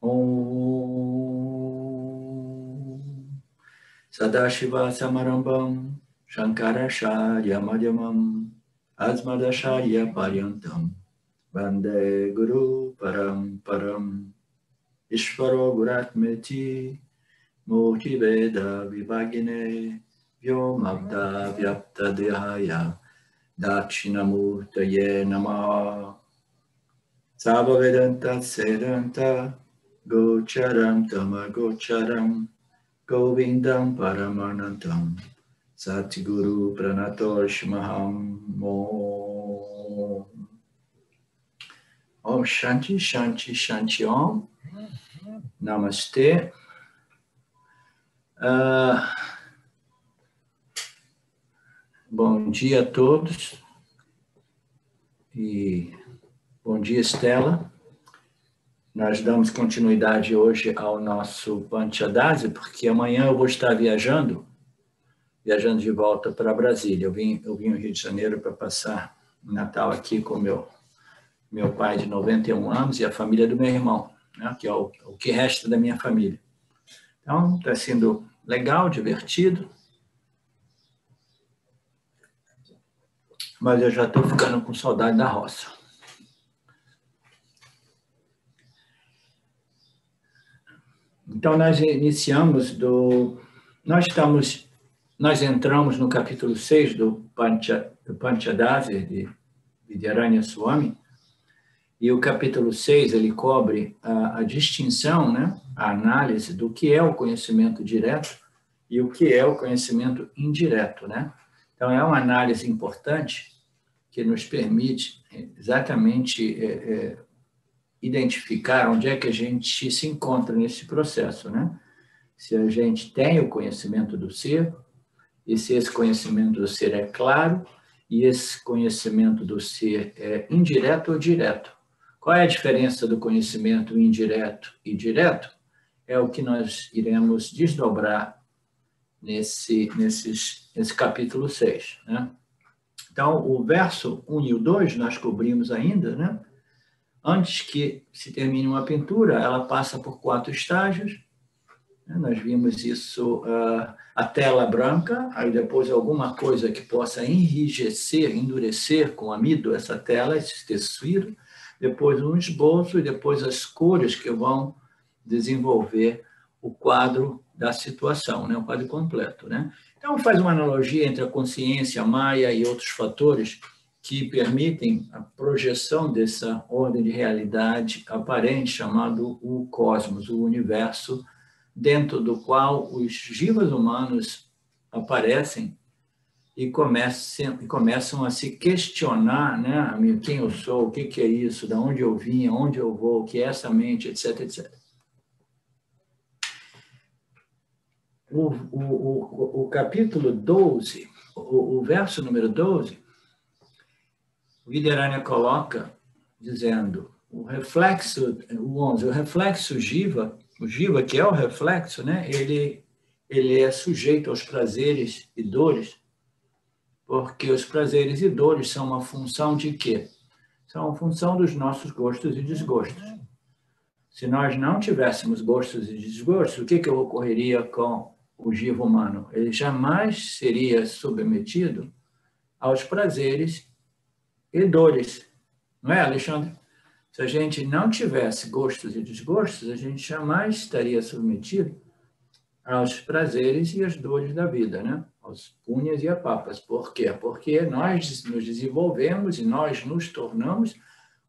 Om Sadashiva Samarambam Shankaracharya Madhyamam Asmadacharya Paryantam Vande Guru Paramparam Ishvaro Guratmeti Murti Veda Vibhagine Vyomabda Vyapta Dehaya Dakshinamurtaye Namaha Sava Vedanta Sedanta Gocharam Tamagocharam Govindam Paramanantam Satguru Pranatoshmaham Om Shanti Shanti Shanti Om Namastê. Bom dia a todos e bom dia, Estela. Nós damos continuidade hoje ao nosso Panchadasi, porque amanhã eu vou estar viajando de volta para Brasília. Eu vim ao Rio de Janeiro para passar Natal aqui com meu pai de 91 anos e a família do meu irmão, né, que é o que resta da minha família. Então, está sendo legal, divertido, mas eu já estou ficando com saudade da roça. Então, nós iniciamos nós entramos no capítulo 6 do Panchadasi de Vidyaranya Swami, e o capítulo 6 ele cobre a distinção, né, a análise do que é o conhecimento direto e o que é o conhecimento indireto, né? Então, é uma análise importante que nos permite exatamente identificar onde é que a gente se encontra nesse processo, né? Se a gente tem o conhecimento do ser, e se esse conhecimento do ser é claro, e esse conhecimento do ser é indireto ou direto. Qual é a diferença do conhecimento indireto e direto? É o que nós iremos desdobrar nesse capítulo 6, né? Então, o verso 1 e o 2 nós cobrimos ainda, né? Antes que se termine uma pintura, ela passa por 4 estágios. Nós vimos isso, a tela branca, aí depois alguma coisa que possa enrijecer, endurecer com amido essa tela, esse tecido, depois um esboço e depois as cores que vão desenvolver o quadro da situação, né? O quadro completo, né? Então, faz uma analogia entre a consciência, a Maya e outros fatores que permitem a projeção dessa ordem de realidade aparente chamado o cosmos, o universo, dentro do qual os jivas humanos aparecem e começam a se questionar, né, quem eu sou, o que é isso, de onde eu vim, aonde eu vou, o que é essa mente, etc, etc. O capítulo 12, o verso número 12, o Vidyaranya coloca dizendo o reflexo, o 11, o reflexo jiva, o jiva que é o reflexo, né, ele é sujeito aos prazeres e dores, porque os prazeres e dores são uma função de quê? São uma função dos nossos gostos e desgostos. Se nós não tivéssemos gostos e desgostos, o que ocorreria com o jiva humano? Ele jamais seria submetido aos prazeres e dores. Não é, Alexandre? Se a gente não tivesse gostos e desgostos, a gente jamais estaria submetido aos prazeres e às dores da vida, né? Aos punhas e a papas. Por quê? Porque nós nos desenvolvemos e nós nos tornamos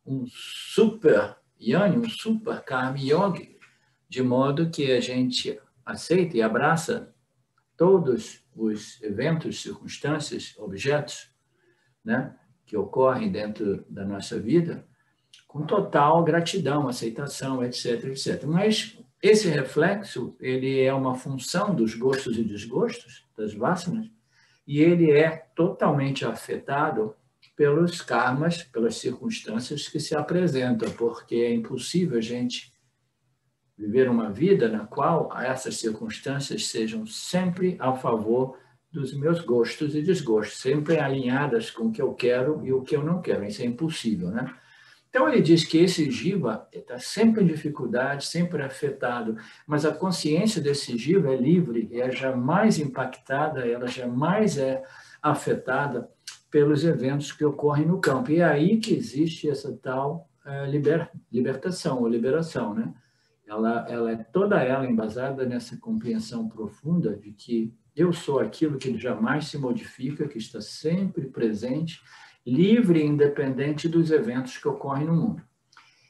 um super yani, um super karma yogi, de modo que a gente aceita e abraça todos os eventos, circunstâncias, objetos, né, que ocorrem dentro da nossa vida, com total gratidão, aceitação, etc, etc. Mas esse reflexo, ele é uma função dos gostos e desgostos, das vasanas, e ele é totalmente afetado pelos karmas, pelas circunstâncias que se apresentam, porque é impossível a gente viver uma vida na qual essas circunstâncias sejam sempre a favor dos meus gostos e desgostos, sempre alinhadas com o que eu quero e o que eu não quero. Isso é impossível, né? Então, ele diz que esse jiva está sempre em dificuldade, sempre afetado, mas a consciência desse jiva é livre, e é jamais impactada, ela jamais é afetada pelos eventos que ocorrem no campo. E é aí que existe essa tal libertação ou liberação, né? Ela é toda ela embasada nessa compreensão profunda de que eu sou aquilo que jamais se modifica, que está sempre presente, livre e independente dos eventos que ocorrem no mundo.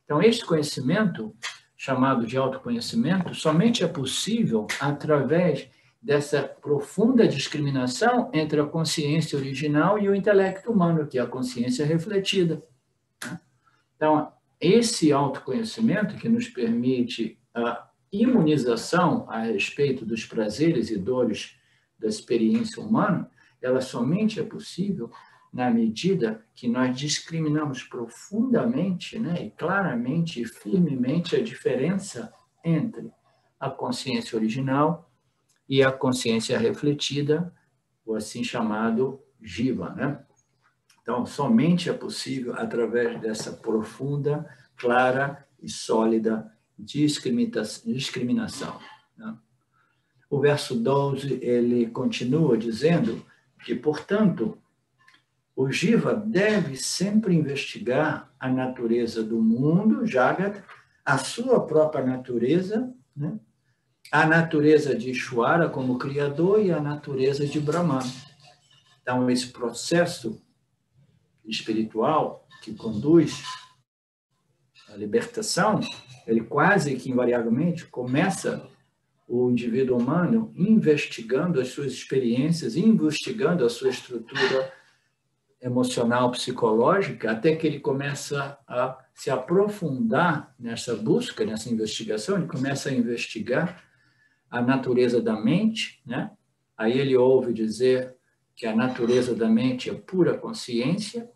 Então, esse conhecimento, chamado de autoconhecimento, somente é possível através dessa profunda discriminação entre a consciência original e o intelecto humano, que é a consciência refletida. Então, esse autoconhecimento que nos permite a imunização a respeito dos prazeres e dores da experiência humana, ela somente é possível na medida que nós discriminamos profundamente, né, e claramente e firmemente a diferença entre a consciência original e a consciência refletida, o assim chamado jiva, né? Então, somente é possível através dessa profunda, clara e sólida discriminação. Né? O verso 12, ele continua dizendo que, portanto, o jiva deve sempre investigar a natureza do mundo, Jagat, a sua própria natureza, né? A natureza de Ishvara como Criador e a natureza de Brahman. Então, esse processo espiritual que conduz à libertação, ele quase que invariavelmente começa o indivíduo humano investigando as suas experiências, investigando a sua estrutura emocional, psicológica, até que ele começa a se aprofundar nessa busca, nessa investigação, ele começa a investigar a natureza da mente, né? Aí ele ouve dizer que a natureza da mente é pura consciência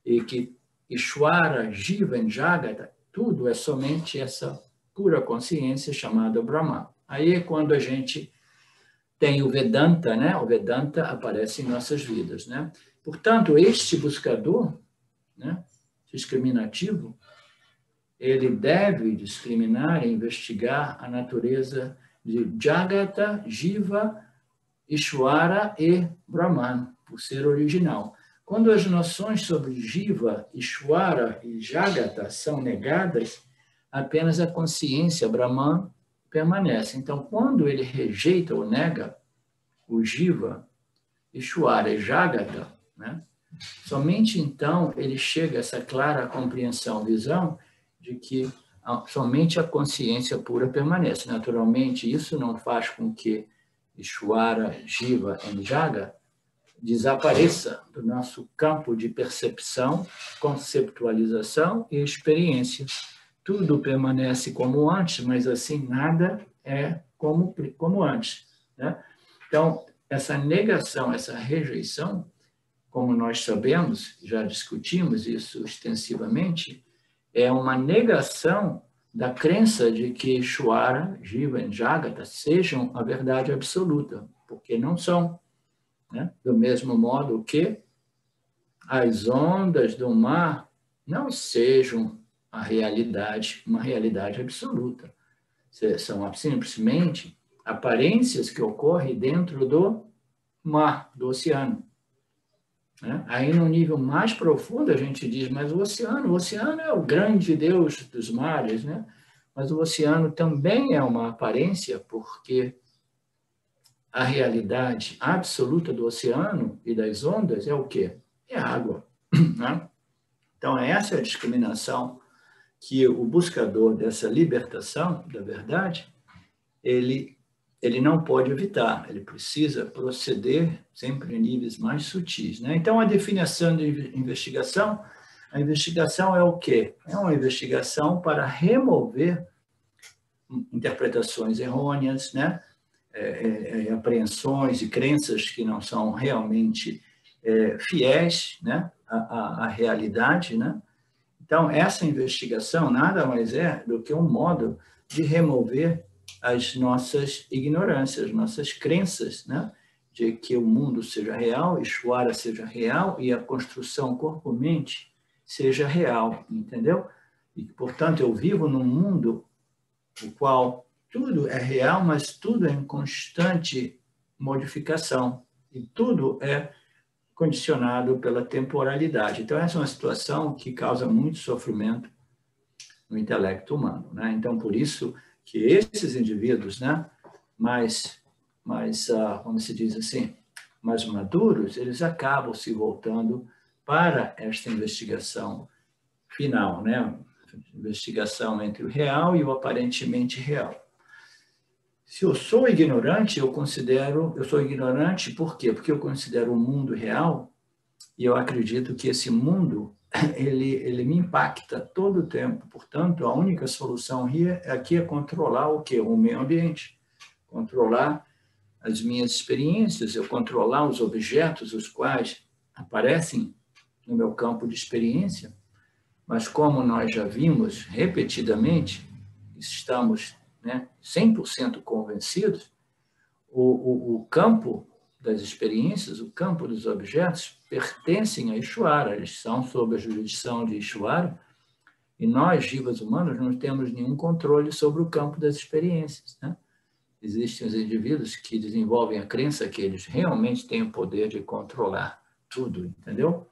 e que Ishvara, Jiva e Jagata, tudo é somente essa pura consciência chamada Brahman. Aí é quando a gente tem o Vedanta, né? O Vedanta aparece em nossas vidas, né? Portanto, este buscador, né, discriminativo, ele deve discriminar e investigar a natureza de Jagata, Jiva, Ishvara e Brahman, por ser original. Quando as noções sobre Jiva, Ishvara e Jagata são negadas, apenas a consciência Brahman permanece. Então, quando ele rejeita ou nega o Jiva, Ishvara e Jagata, né, somente então ele chega a essa clara compreensão, visão de que somente a consciência pura permanece. Naturalmente, isso não faz com que Ishvara, Jiva e Jaga desapareça do nosso campo de percepção, conceptualização e experiência. Tudo permanece como antes, mas assim nada é como antes, né? Então, essa negação, essa rejeição, como nós sabemos, já discutimos isso extensivamente, é uma negação da crença de que Ishvara, Jiva e Jagata sejam a verdade absoluta, porque não são, né? Do mesmo modo que as ondas do mar não sejam a realidade, uma realidade absoluta. São simplesmente aparências que ocorrem dentro do mar, do oceano. Aí, no nível mais profundo, a gente diz, mas o oceano é o grande Deus dos mares, né? Mas o oceano também é uma aparência, porque a realidade absoluta do oceano e das ondas é o quê? É a água, né? Então, essa é a discriminação que o buscador dessa libertação da verdade, ele não pode evitar, ele precisa proceder sempre em níveis mais sutis, né? Então, a definição de investigação, a investigação é o quê? É uma investigação para remover interpretações errôneas, né? Apreensões e crenças que não são realmente fiéis, né? à realidade, né? Então, essa investigação nada mais é do que um modo de remover as nossas ignorâncias, nossas crenças, né? De que o mundo seja real, Ishvara seja real e a construção corpo-mente seja real, entendeu? E, portanto, eu vivo num mundo no qual tudo é real, mas tudo é em constante modificação e tudo é condicionado pela temporalidade. Então, essa é uma situação que causa muito sofrimento no intelecto humano, né? Então, por isso que esses indivíduos, né, como se diz assim, mais maduros, eles acabam se voltando para esta investigação final, né? Investigação entre o real e o aparentemente real. Se eu sou ignorante, eu sou ignorante por quê? Porque eu considero o mundo real e eu acredito que esse mundo, ele me impacta todo o tempo. Portanto, a única solução aqui é controlar o quê? O meio ambiente. Controlar as minhas experiências, eu controlar os objetos, os quais aparecem no meu campo de experiência. Mas como nós já vimos repetidamente, estamos, né, 100% convencidos, o campo das experiências, o campo dos objetos, pertencem a Ishvara, eles são sob a jurisdição de Ishvara, e nós, jivas humanos, não temos nenhum controle sobre o campo das experiências, né? Existem os indivíduos que desenvolvem a crença que eles realmente têm o poder de controlar tudo, entendeu?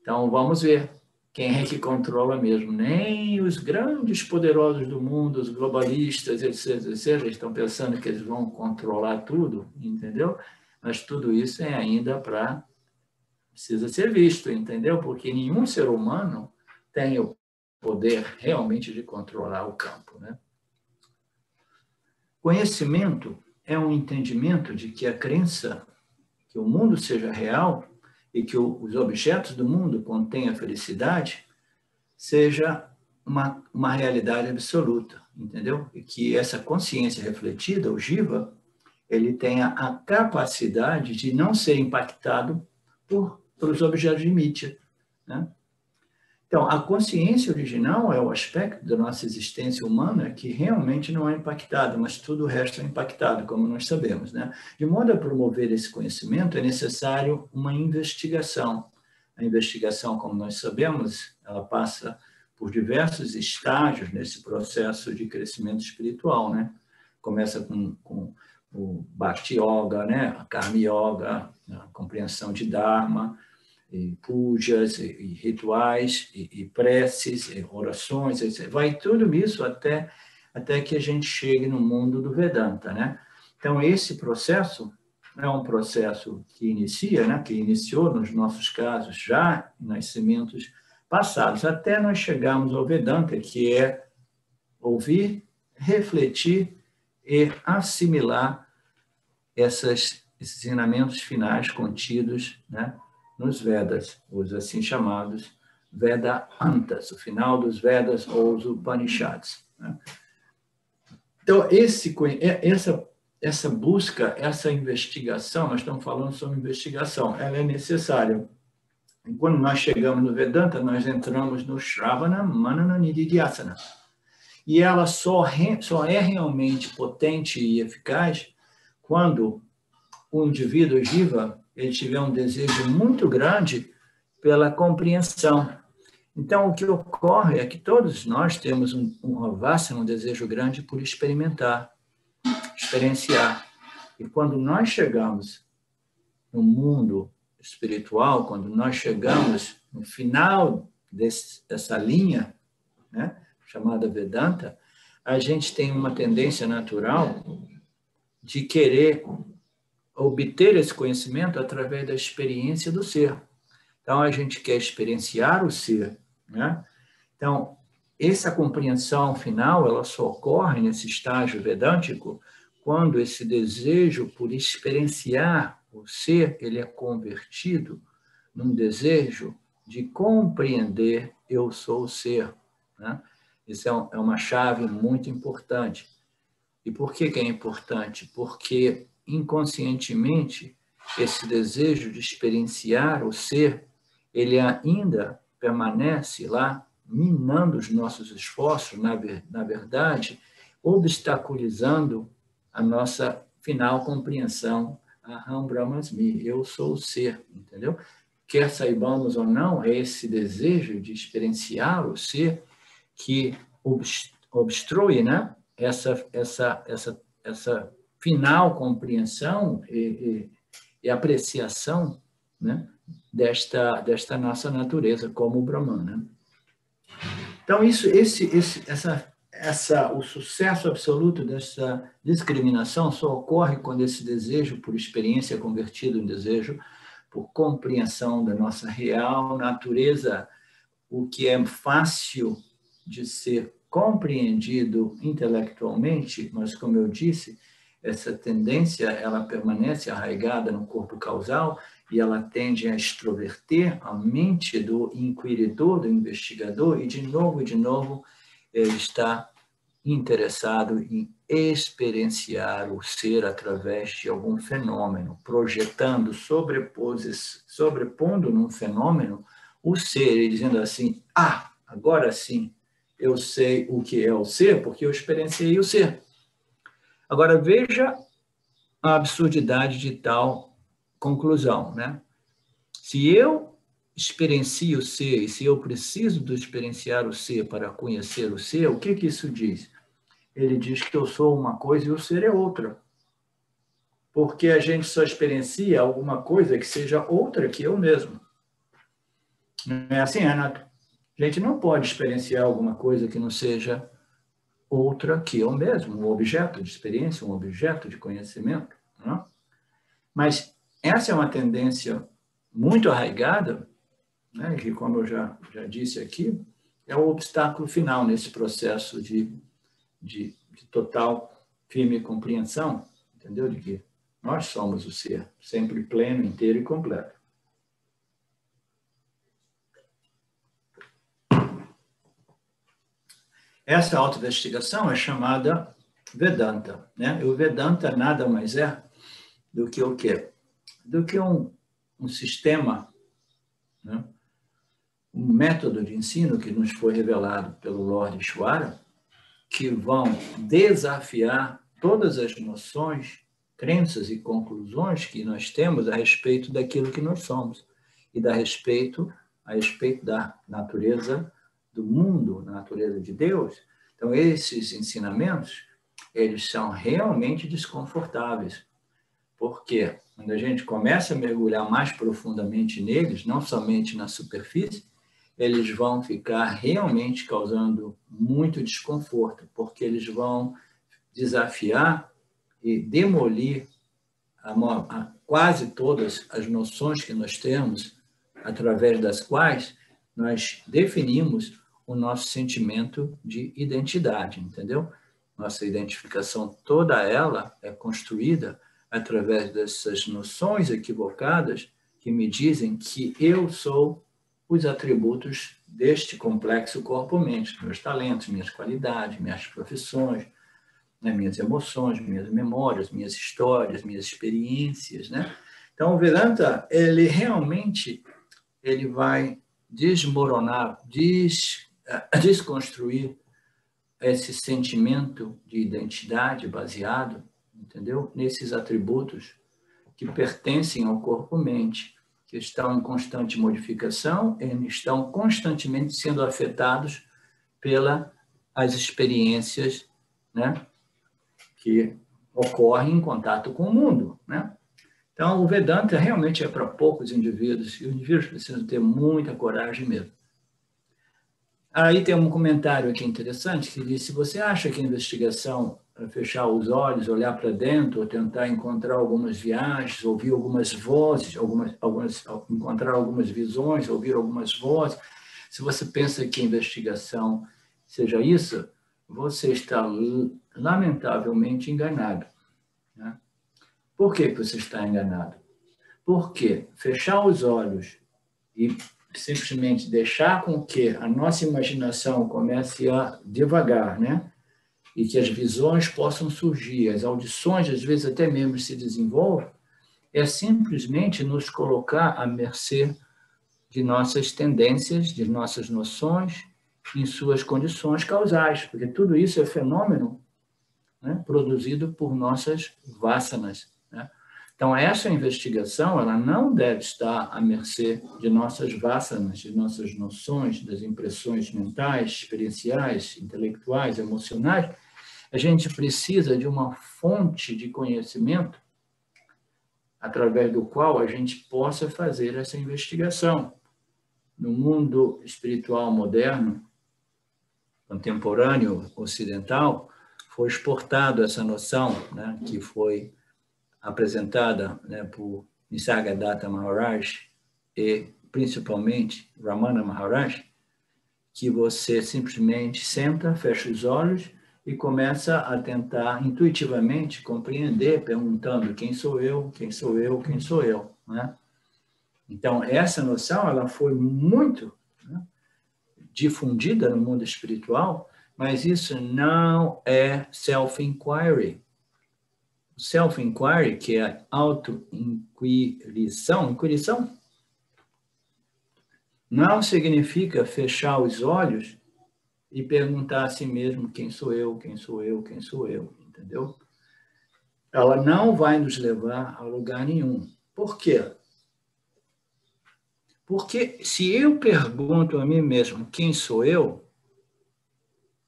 Então, vamos ver quem é que controla mesmo. Nem os grandes poderosos do mundo, os globalistas, etc., estão pensando que eles vão controlar tudo, entendeu? Mas tudo isso precisa ser visto, entendeu? Porque nenhum ser humano tem o poder realmente de controlar o campo, né? Conhecimento é um entendimento de que a crença que o mundo seja real e que os objetos do mundo contêm a felicidade seja uma realidade absoluta, entendeu? E que essa consciência refletida, o jiva, ele tenha a capacidade de não ser impactado pelos objetos de mítia, né? Então, a consciência original é o aspecto da nossa existência humana que realmente não é impactado, mas tudo o resto é impactado, como nós sabemos, né? De modo a promover esse conhecimento, é necessário uma investigação. A investigação, como nós sabemos, ela passa por diversos estágios nesse processo de crescimento espiritual, né? Começa com o Bhakti Yoga, né? A Karma Yoga, a compreensão de Dharma, e pujas, e rituais, e preces, e orações, etc. Vai tudo isso até que a gente chegue no mundo do Vedanta, né? Então, esse processo é um processo que inicia, né? Que iniciou nos nossos casos já em nascimentos passados, até nós chegarmos ao Vedanta, que é ouvir, refletir e assimilar esses ensinamentos finais contidos, né, nos Vedas, os assim chamados Vedantas, o final dos Vedas ou os Upanishads, né? Então, essa busca, essa investigação, nós estamos falando sobre investigação, ela é necessária. E quando nós chegamos no Vedanta, nós entramos no Shravana, Manana, Nididhyasana. E ela só é realmente potente e eficaz quando o indivíduo jiva ele tiver um desejo muito grande pela compreensão. Então, o que ocorre é que todos nós temos um desejo grande por experimentar, experienciar. E quando nós chegamos no mundo espiritual, quando nós chegamos no final dessa linha, né, chamada Vedanta, a gente tem uma tendência natural de querer obter esse conhecimento através da experiência do ser. Então, a gente quer experienciar o ser, né? Então, essa compreensão final, ela só ocorre nesse estágio vedântico quando esse desejo por experienciar o ser, ele é convertido num desejo de compreender eu sou o ser, né? Isso é uma chave muito importante. E por que é importante? Porque inconscientemente esse desejo de experienciar o ser, ele ainda permanece lá, minando os nossos esforços, na verdade, obstaculizando a nossa final compreensão, Aham Brahmasmi, eu sou o ser, entendeu? quer saibamos ou não, é esse desejo de experienciar o ser que obstrui, né, essa final compreensão e apreciação, né, desta nossa natureza como Brahman, né? Então, o sucesso absoluto dessa discriminação só ocorre quando esse desejo por experiência é convertido em desejo por compreensão da nossa real natureza, o que é fácil de ser compreendido intelectualmente, mas, como eu disse, essa tendência ela permanece arraigada no corpo causal e ela tende a extroverter a mente do inquiridor, do investigador, e de novo, ele está interessado em experienciar o ser através de algum fenômeno, projetando, sobrepondo num fenômeno o ser, e dizendo assim, agora sim, eu sei o que é o ser, porque eu experienciei o ser. Agora, veja a absurdidade de tal conclusão, né? Se eu experiencio o ser, e se eu preciso de experienciar o ser para conhecer o ser, o que isso diz? Ele diz que eu sou uma coisa e o ser é outra. Porque a gente só experiencia alguma coisa que seja outra que eu mesmo. Não é assim, Renato? A gente não pode experienciar alguma coisa que não seja outra que eu mesmo, um objeto de experiência, um objeto de conhecimento. Não? Mas essa é uma tendência muito arraigada, né, que, como eu já disse aqui, é o obstáculo final nesse processo de total, firme compreensão, entendeu? De que nós somos o ser, sempre pleno, inteiro e completo. Essa autoinvestigação é chamada Vedanta, né? E o Vedanta nada mais é do que o quê? Do que um sistema, né? Um método de ensino que nos foi revelado pelo Lord Ishvara, que vão desafiar todas as noções, crenças e conclusões que nós temos a respeito daquilo que nós somos e a respeito da natureza do mundo, da natureza de Deus. Então, esses ensinamentos, eles são realmente desconfortáveis, porque quando a gente começa a mergulhar mais profundamente neles, não somente na superfície, eles vão ficar realmente causando muito desconforto, porque eles vão desafiar e demolir quase todas as noções que nós temos, através das quais nós definimos o nosso sentimento de identidade, entendeu? Nossa identificação, toda ela é construída através dessas noções equivocadas que me dizem que eu sou os atributos deste complexo corpo-mente, meus talentos, minhas qualidades, minhas profissões, né, minhas emoções, minhas memórias, minhas histórias, minhas experiências, né? Então, o Vedanta, ele realmente vai desmoronar, desconstruir esse sentimento de identidade baseado, entendeu? Nesses atributos que pertencem ao corpo-mente, que estão em constante modificação e estão constantemente sendo afetados pelas experiências, né, que ocorrem em contato com o mundo, né? Então, o Vedanta realmente é para poucos indivíduos, e os indivíduos precisam ter muita coragem mesmo. Aí tem um comentário aqui interessante que diz: se você acha que a investigação é fechar os olhos, olhar para dentro, ou tentar encontrar algumas viagens, ouvir algumas vozes, encontrar algumas visões, ouvir algumas vozes, se você pensa que a investigação seja isso, você está lamentavelmente enganado. Né? Por que você está enganado? Porque fechar os olhos e simplesmente deixar com que a nossa imaginação comece a devagar, né? E que as visões possam surgir, as audições, às vezes até mesmo se desenvolvam, é simplesmente nos colocar à mercê de nossas tendências, de nossas noções, em suas condições causais, porque tudo isso é fenômeno, né, produzido por nossas vasanas, né? Então, essa investigação, ela não deve estar à mercê de nossas vássanas, de nossas noções, das impressões mentais, experienciais, intelectuais, emocionais. A gente precisa de uma fonte de conhecimento através do qual a gente possa fazer essa investigação. No mundo espiritual moderno, contemporâneo, ocidental, foi exportado essa noção, né, que foi apresentada, né, por Nisargadatta Maharaj e, principalmente, Ramana Maharaj, que você simplesmente senta, fecha os olhos e começa a tentar intuitivamente compreender, perguntando quem sou eu, quem sou eu, quem sou eu, né? Então, essa noção ela foi muito, né, difundida no mundo espiritual, mas isso não é self-inquiry. Self-inquiry, que é auto-inquirição, não significa fechar os olhos e perguntar a si mesmo quem sou eu, quem sou eu, quem sou eu, entendeu? Ela não vai nos levar a lugar nenhum. Por quê? Porque se eu pergunto a mim mesmo quem sou eu,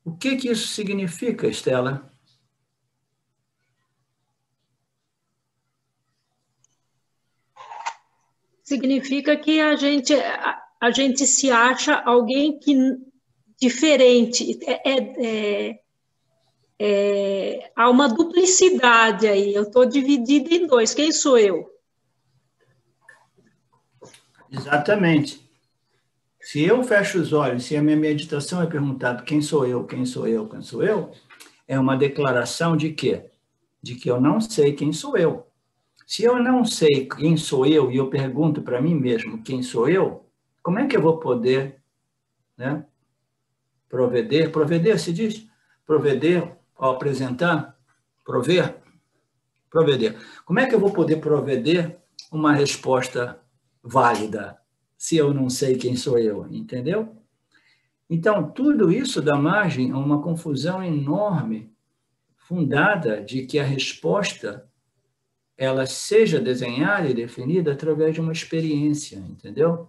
o que isso significa, Estela? Significa que a gente se acha alguém que diferente. Há uma duplicidade aí. Eu estou dividida em dois. Quem sou eu? Exatamente. Se eu fecho os olhos, se a minha meditação é perguntado quem sou eu, quem sou eu, quem sou eu, é uma declaração de quê? De que eu não sei quem sou eu. Se eu não sei quem sou eu e eu pergunto para mim mesmo quem sou eu, como é que eu vou poder, né, prover se diz? Prover, ao apresentar, prover. Como é que eu vou poder prover uma resposta válida se eu não sei quem sou eu, entendeu? Então, tudo isso dá margem a uma confusão enorme, fundada de que a resposta ela seja desenhada e definida através de uma experiência, entendeu?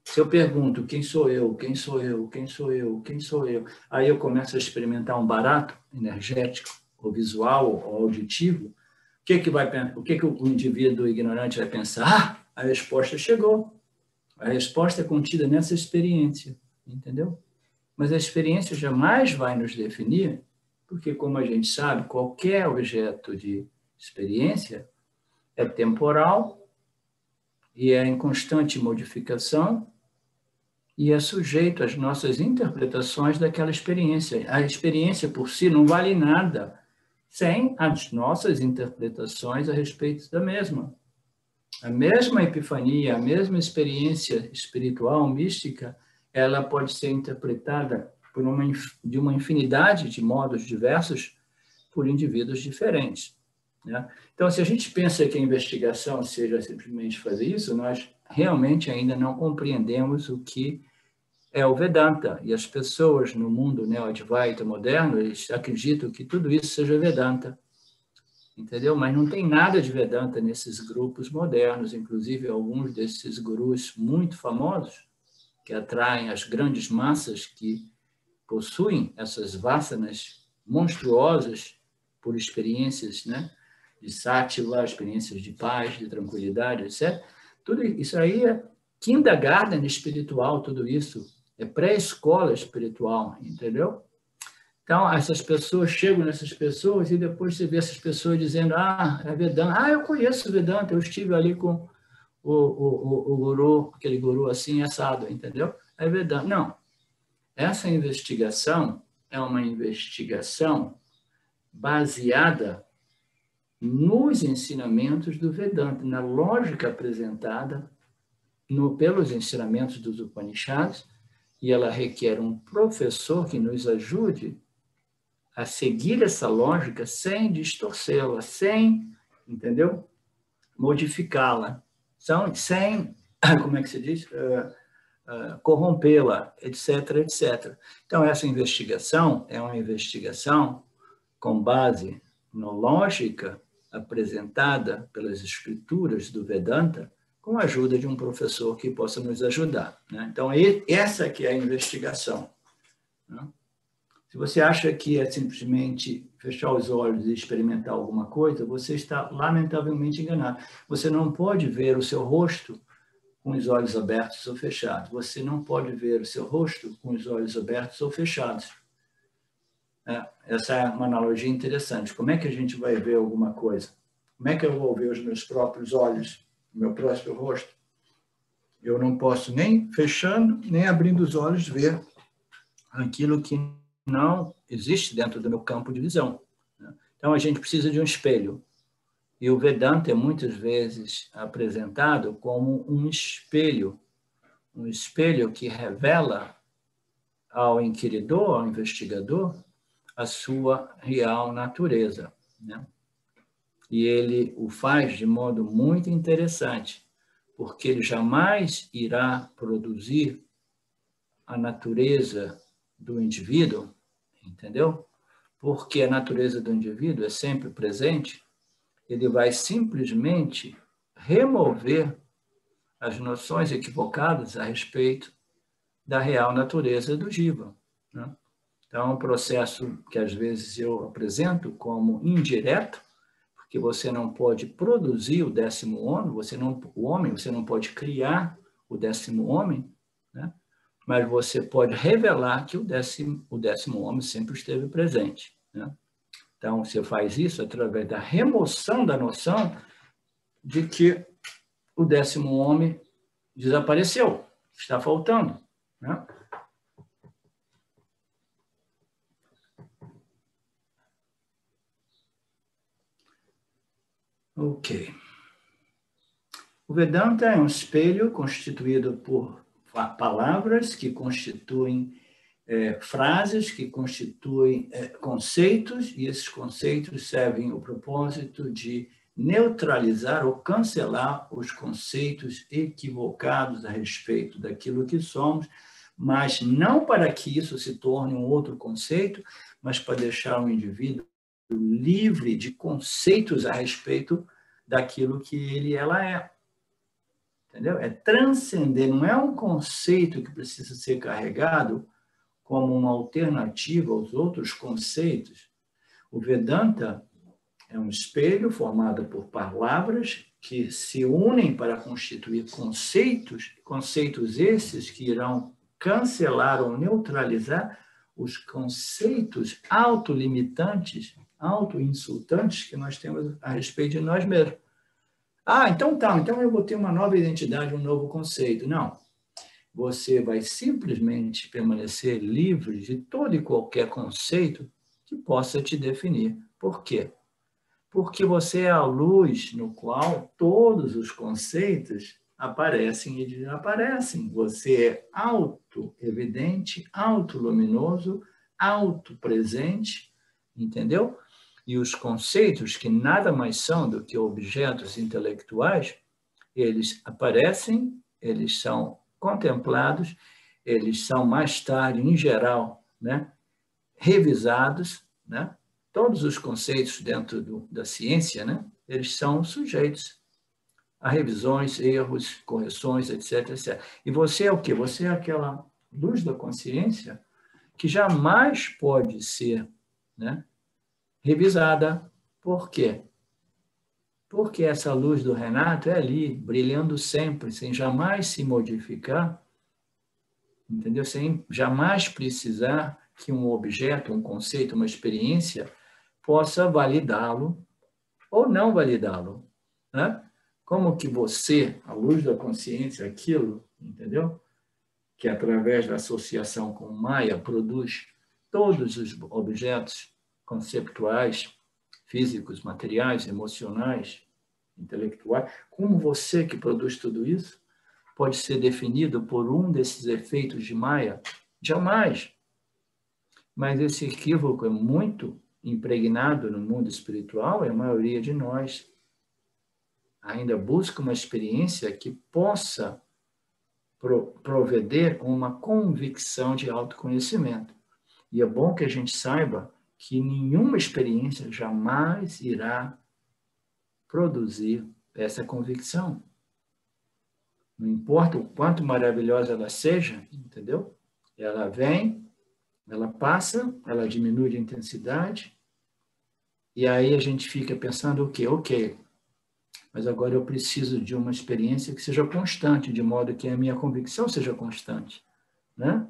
Se eu pergunto quem sou eu, quem sou eu, quem sou eu, quem sou eu, aí eu começo a experimentar um barato energético, ou visual, ou auditivo, o que o indivíduo ignorante vai pensar? Ah, a resposta chegou. A resposta é contida nessa experiência, entendeu? Mas a experiência jamais vai nos definir, porque, como a gente sabe, qualquer objeto de experiência é temporal e é em constante modificação e é sujeito às nossas interpretações daquela experiência. A experiência por si não vale nada sem as nossas interpretações a respeito da mesma. A mesma epifania, a mesma experiência espiritual, mística, ela pode ser interpretada de uma infinidade de modos diversos por indivíduos diferentes, né? Então, se a gente pensa que a investigação seja simplesmente fazer isso, nós realmente ainda não compreendemos o que é o Vedanta. E as pessoas no mundo neo-advaita moderno, eles acreditam que tudo isso seja Vedanta, entendeu? Mas não tem nada de Vedanta nesses grupos modernos, inclusive alguns desses gurus muito famosos, que atraem as grandes massas que possuem essas vássanas monstruosas por experiências, né, de sátiva, experiências de paz, de tranquilidade, etc. Tudo isso aí é kindergarten espiritual, tudo isso é pré-escola espiritual, entendeu? Então, essas pessoas chegam nessas pessoas e depois você vê essas pessoas dizendo, ah, é Vedanta. Ah, eu conheço Vedanta, eu estive ali com o guru, aquele guru assim, assado, entendeu? É Vedanta. Não. Essa investigação é uma investigação baseada nos ensinamentos do Vedanta, na lógica apresentada pelos ensinamentos dos Upanishads, e ela requer um professor que nos ajude a seguir essa lógica sem distorcê-la, sem, entendeu? Modificá-la, sem, como é que se diz? Corrompê-la, etc, etc. Então, essa investigação é uma investigação com base na lógica apresentada pelas escrituras do Vedanta com a ajuda de um professor que possa nos ajudar, né? Então, essa que é a investigação, né? Se você acha que é simplesmente fechar os olhos e experimentar alguma coisa, você está lamentavelmente enganado. Você não pode ver o seu rosto com os olhos abertos ou fechados. Você não pode ver o seu rosto com os olhos abertos ou fechados. Essa é uma analogia interessante. Como é que a gente vai ver alguma coisa? Como é que eu vou ver os meus próprios olhos, o meu próprio rosto? Eu não posso nem fechando, nem abrindo os olhos ver aquilo que não existe dentro do meu campo de visão. Então, a gente precisa de um espelho. E o Vedanta é muitas vezes apresentado como um espelho que revela ao inquiridor, ao investigador, a sua real natureza, né? E ele o faz de modo muito interessante, porque ele jamais irá produzir a natureza do indivíduo, entendeu? Porque a natureza do indivíduo é sempre presente, ele vai simplesmente remover as noções equivocadas a respeito da real natureza do Jiva, né? Então, é um processo que às vezes eu apresento como indireto, porque você não pode produzir o 10º homem, você não pode criar o 10º homem, né? Mas você pode revelar que o décimo homem sempre esteve presente, né? Então, você faz isso através da remoção da noção de que o 10º homem desapareceu, está faltando, né? Ok. O Vedanta é um espelho constituído por palavras que constituem frases, que constituem conceitos, e esses conceitos servem o propósito de neutralizar ou cancelar os conceitos equivocados a respeito daquilo que somos, mas não para que isso se torne um outro conceito, mas para deixar o indivíduo livre de conceitos a respeito daquilo que ela é. Entendeu? É transcender, não é um conceito que precisa ser carregado como uma alternativa aos outros conceitos. O Vedanta é um espelho formado por palavras que se unem para constituir conceitos esses que irão cancelar ou neutralizar os conceitos autolimitantes, autoinsultantes que nós temos a respeito de nós mesmos. Então eu vou ter uma nova identidade, um novo conceito. Não. Você vai simplesmente permanecer livre de todo e qualquer conceito que possa te definir. Por quê? Porque você é a luz no qual todos os conceitos aparecem e desaparecem. Você é auto-evidente, auto-luminoso, auto-presente, entendeu? E os conceitos, que nada mais são do que objetos intelectuais, eles aparecem, eles são contemplados, eles são mais tarde, em geral, né, revisados, né? Todos os conceitos dentro da ciência, né, eles são sujeitos a revisões, erros, correções, etc, etc. E você é o quê? Você é aquela luz da consciência que jamais pode ser, né, revisada. Por quê? Porque essa luz do Renato é ali, brilhando sempre, sem jamais se modificar, entendeu? Sem jamais precisar que um objeto, um conceito, uma experiência possa validá-lo ou não validá-lo, né? Como que você, a luz da consciência, aquilo, entendeu? Que através da associação com Maya produz todos os objetos conceptuais, físicos, materiais, emocionais, intelectuais, como você que produz tudo isso pode ser definido por um desses efeitos de Maya? Jamais. Mas esse equívoco é muito impregnado no mundo espiritual, e a maioria de nós ainda busca uma experiência que possa prover uma convicção de autoconhecimento. E é bom que a gente saiba que nenhuma experiência jamais irá produzir essa convicção. Não importa o quanto maravilhosa ela seja, entendeu? Ela vem, ela passa, ela diminui de intensidade, e aí a gente fica pensando o quê? Ok, mas agora eu preciso de uma experiência que seja constante, de modo que a minha convicção seja constante, né?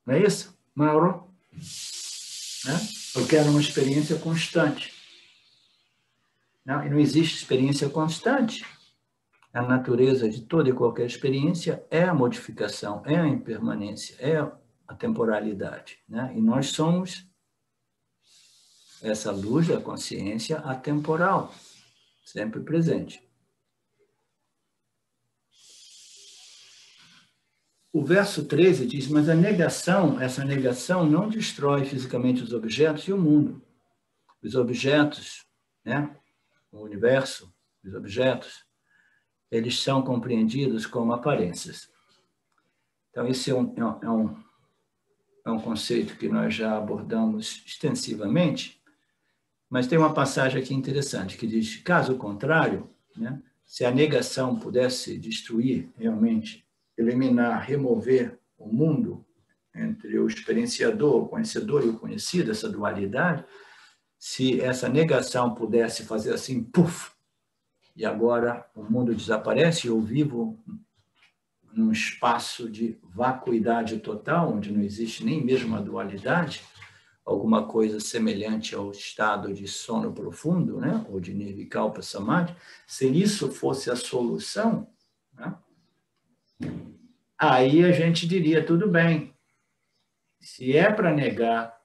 Não é isso, Mauro? Né? Eu quero uma experiência constante. Não, e não existe experiência constante. A natureza de toda e qualquer experiência é a modificação, é a impermanência, é a temporalidade, né? E nós somos essa luz da consciência atemporal, sempre presente. O verso 13 diz, mas a negação, essa negação não destrói fisicamente os objetos e o mundo. Os objetos, né? O universo, os objetos, eles são compreendidos como aparências. Então, esse é um conceito que nós já abordamos extensivamente, mas tem uma passagem aqui interessante que diz, caso contrário, né, se a negação pudesse destruir realmente, eliminar, remover o mundo entre o experienciador, o conhecedor e o conhecido, essa dualidade, se essa negação pudesse fazer assim, puf, e agora o mundo desaparece e eu vivo num espaço de vacuidade total, onde não existe nem mesmo a dualidade, alguma coisa semelhante ao estado de sono profundo, né? Ou de nirvikalpa samadhi, se isso fosse a solução, né? Aí a gente diria, tudo bem, se é para negar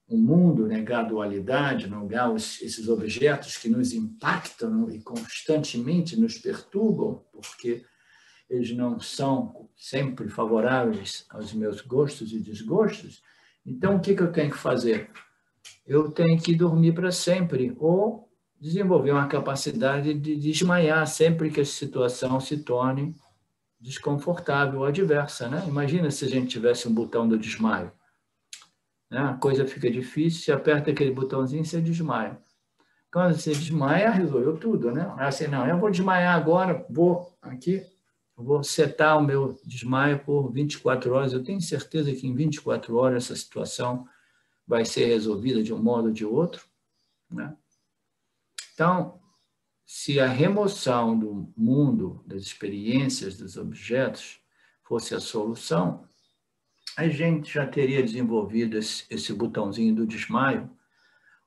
o mundo, negar a dualidade, negar esses objetos que nos impactam e constantemente nos perturbam, porque eles não são sempre favoráveis aos meus gostos e desgostos, então o que eu tenho que fazer? Eu tenho que dormir para sempre, ou desenvolver uma capacidade de desmaiar sempre que a situação se torne desconfortável ou adversa, né? Imagina se a gente tivesse um botão do desmaio. Né? A coisa fica difícil, você aperta aquele botãozinho e você desmaia. Quando você desmaia, resolveu tudo, né? Assim, não, eu vou desmaiar agora, vou setar o meu desmaio por 24 horas. Eu tenho certeza que em 24 horas essa situação vai ser resolvida de um modo ou de outro, né? Então, se a remoção do mundo, das experiências, dos objetos, fosse a solução, a gente já teria desenvolvido esse botãozinho do desmaio,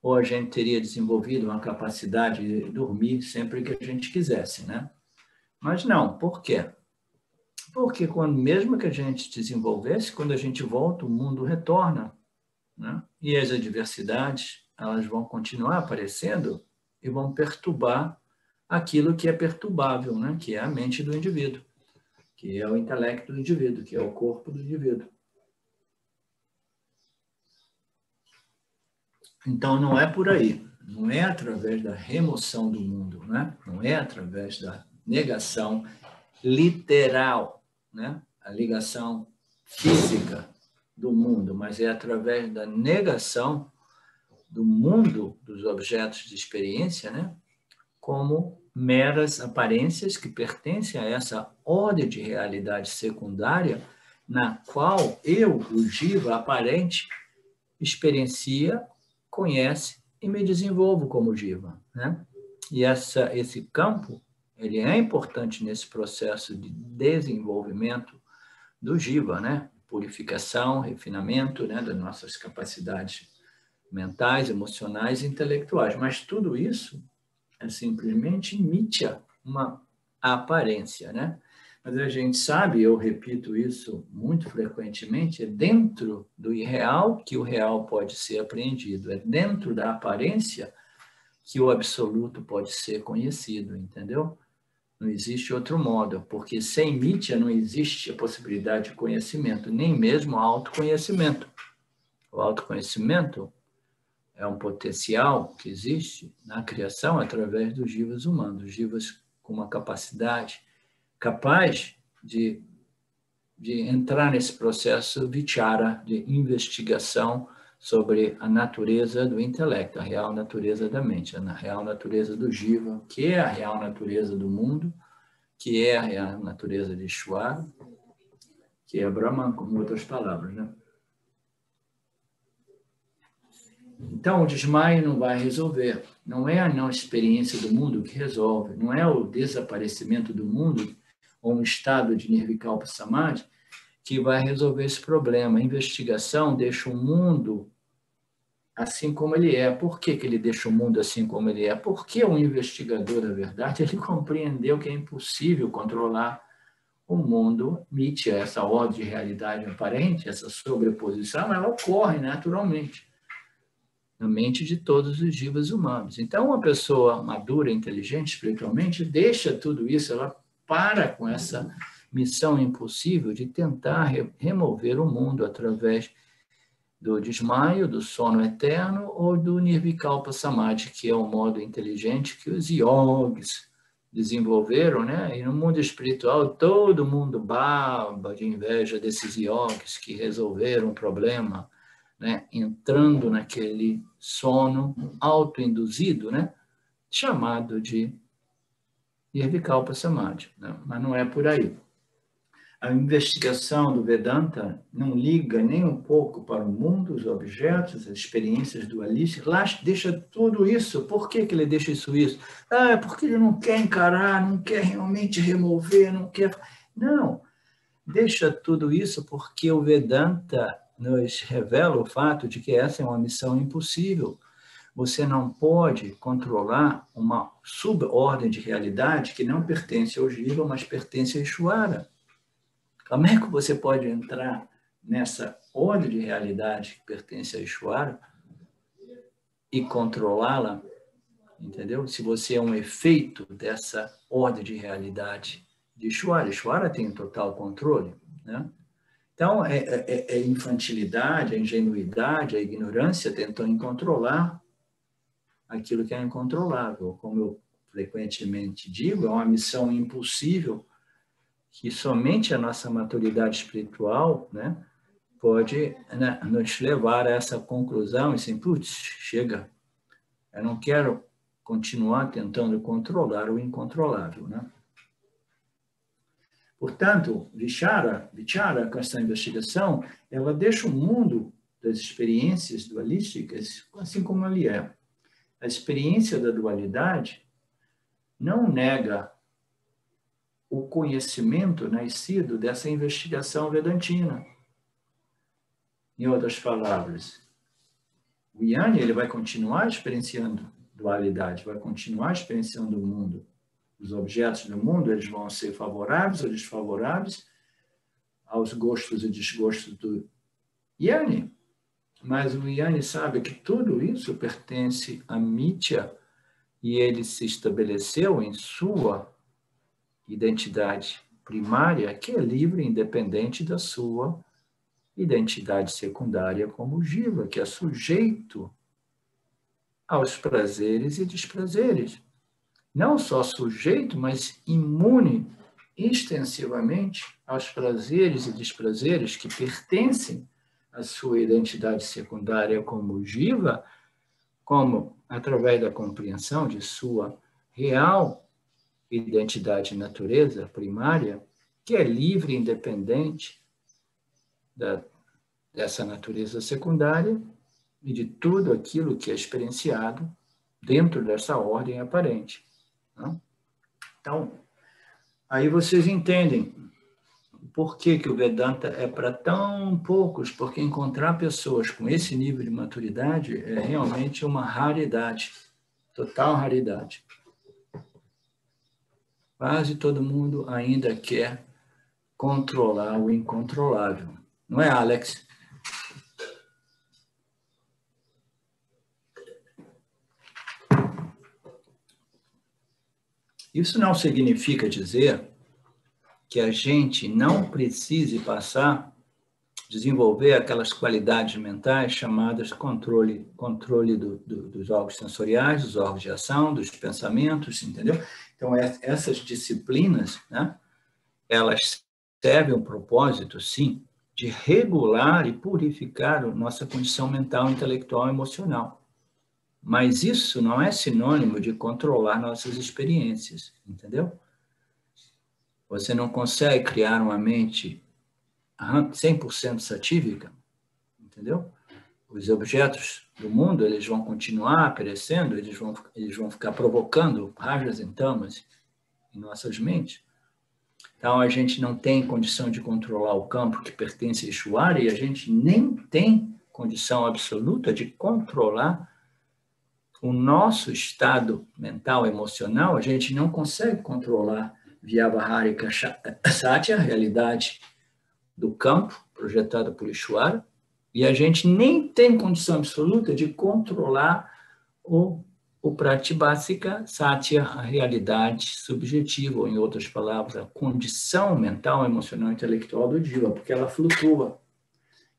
ou a gente teria desenvolvido uma capacidade de dormir sempre que a gente quisesse, né? Mas não, por quê? Porque mesmo que a gente desenvolvesse, quando a gente volta, o mundo retorna, né? E as adversidades, elas vão continuar aparecendo e vão perturbar aquilo que é perturbável, né? Que é a mente do indivíduo, que é o intelecto do indivíduo, que é o corpo do indivíduo. Então, não é por aí, não é através da remoção do mundo, né? Não é através da negação literal, né? A ligação física do mundo, mas é através da negação do mundo dos objetos de experiência, né? Como meras aparências que pertencem a essa ordem de realidade secundária na qual eu, o jiva aparente, experiencia, conhece e me desenvolvo como jiva, né? E esse campo, ele é importante nesse processo de desenvolvimento do jiva, né? Purificação, refinamento, né? Das nossas capacidades mentais, emocionais e intelectuais. Mas tudo isso é simplesmente mithya, uma aparência, né? Mas a gente sabe, eu repito isso muito frequentemente, é dentro do irreal que o real pode ser apreendido, é dentro da aparência que o absoluto pode ser conhecido, entendeu? Não existe outro modo, porque sem mithya não existe a possibilidade de conhecimento, nem mesmo autoconhecimento. O autoconhecimento é um potencial que existe na criação através dos jivas humanos, jivas com uma capacidade capaz de entrar nesse processo vichara, de investigação sobre a natureza do intelecto, a real natureza da mente, a real natureza do Jiva, que é a real natureza do mundo, que é a real natureza de Ishvara, que é Brahman, com outras palavras, né? Então, o desmaio não vai resolver. Não é a não experiência do mundo que resolve. Não é o desaparecimento do mundo ou um estado de Nirvikalpa Samadhi que vai resolver esse problema. A investigação deixa o mundo assim como ele é. Por que ele deixa o mundo assim como ele é? Porque o investigador da verdade, ele compreendeu que é impossível controlar o mundo, Mitya, essa ordem de realidade aparente, essa sobreposição, ela ocorre naturalmente na mente de todos os jivas humanos. Então, uma pessoa madura, inteligente, espiritualmente, deixa tudo isso, ela para com essa missão impossível de tentar remover o mundo através do desmaio, do sono eterno ou do Nirvikalpa Samadhi, que é o modo inteligente que os yogis desenvolveram, né? E no mundo espiritual, todo mundo baba de inveja desses yogis que resolveram o problema, né? Entrando naquele sono autoinduzido, né? Chamado de Nirvikalpa Samadhi, né? Mas não é por aí. A investigação do Vedanta não liga nem um pouco para o mundo, os objetos, as experiências dualísticas. Lá deixa tudo isso. Por que ele deixa isso? É porque ele não quer encarar, não quer realmente remover, não quer... Não, deixa tudo isso porque o Vedanta nos revela o fato de que essa é uma missão impossível. Você não pode controlar uma subordem de realidade que não pertence ao Jiva, mas pertence a Ishvara. Como é que você pode entrar nessa ordem de realidade que pertence a Ishvara e controlá-la, entendeu? Se você é um efeito dessa ordem de realidade de Ishvara, Ishvara tem total controle, né? Então, é infantilidade, a ingenuidade, a ignorância tentando controlar aquilo que é incontrolável. Como eu frequentemente digo, é uma missão impossível que somente a nossa maturidade espiritual, né, pode, né, nos levar a essa conclusão e assim, putz, chega, eu não quero continuar tentando controlar o incontrolável, né? Portanto, Vichara, com essa investigação, ela deixa o mundo das experiências dualísticas assim como ele é. A experiência da dualidade não nega o conhecimento nascido dessa investigação vedantina. Em outras palavras, o Jnani, ele vai continuar experienciando dualidade, vai continuar experienciando o mundo. Os objetos do mundo, eles vão ser favoráveis ou desfavoráveis aos gostos e desgostos do Jnani. Mas o Jnani sabe que tudo isso pertence a Mitya e ele se estabeleceu em sua identidade primária, que é livre e independente da sua identidade secundária como Jiva, que é sujeito aos prazeres e desprazeres. Não só sujeito, mas imune extensivamente aos prazeres e desprazeres que pertencem à sua identidade secundária como Jiva, como através da compreensão de sua real identidade e natureza primária, que é livre e independente dessa natureza secundária e de tudo aquilo que é experienciado dentro dessa ordem aparente. Então, aí vocês entendem por que o Vedanta é para tão poucos, porque encontrar pessoas com esse nível de maturidade é realmente uma raridade, total raridade. Quase todo mundo ainda quer controlar o incontrolável. Não é, Alex? Isso não significa dizer que a gente não precise desenvolver aquelas qualidades mentais chamadas controle dos órgãos sensoriais, dos órgãos de ação, dos pensamentos, entendeu? Então, essas disciplinas, né, elas servem um propósito, sim, de regular e purificar a nossa condição mental, intelectual e emocional. Mas isso não é sinônimo de controlar nossas experiências, entendeu? Você não consegue criar uma mente 100% satívica, entendeu? Os objetos do mundo, eles vão continuar aparecendo, eles vão ficar provocando rajas e tamas em nossas mentes. Então, a gente não tem condição de controlar o campo que pertence a Ishvara e a gente nem tem condição absoluta de controlar o nosso estado mental, emocional. A gente não consegue controlar Vyavaharika Satya, a realidade do campo projetada por Ishvara, e a gente nem tem condição absoluta de controlar o Pratibhasika Satya, a realidade subjetiva, ou em outras palavras, a condição mental, emocional e intelectual do Jiva, porque ela flutua.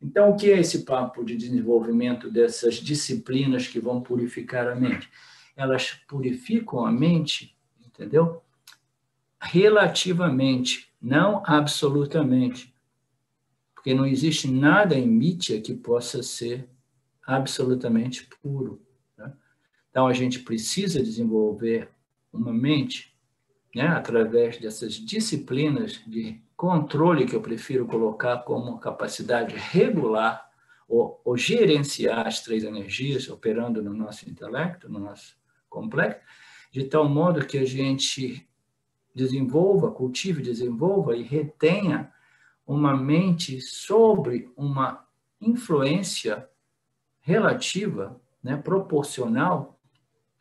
Então, o que é esse papo de desenvolvimento dessas disciplinas que vão purificar a mente? Elas purificam a mente, entendeu? Relativamente, não absolutamente. Porque não existe nada em Mitya que possa ser absolutamente puro. Né? Então, a gente precisa desenvolver uma mente, né, através dessas disciplinas de controle, que eu prefiro colocar como capacidade regular ou gerenciar as três energias operando no nosso intelecto, no nosso complexo, de tal modo que a gente desenvolva, cultive, desenvolva e retenha uma mente sobre uma influência relativa, né, proporcional,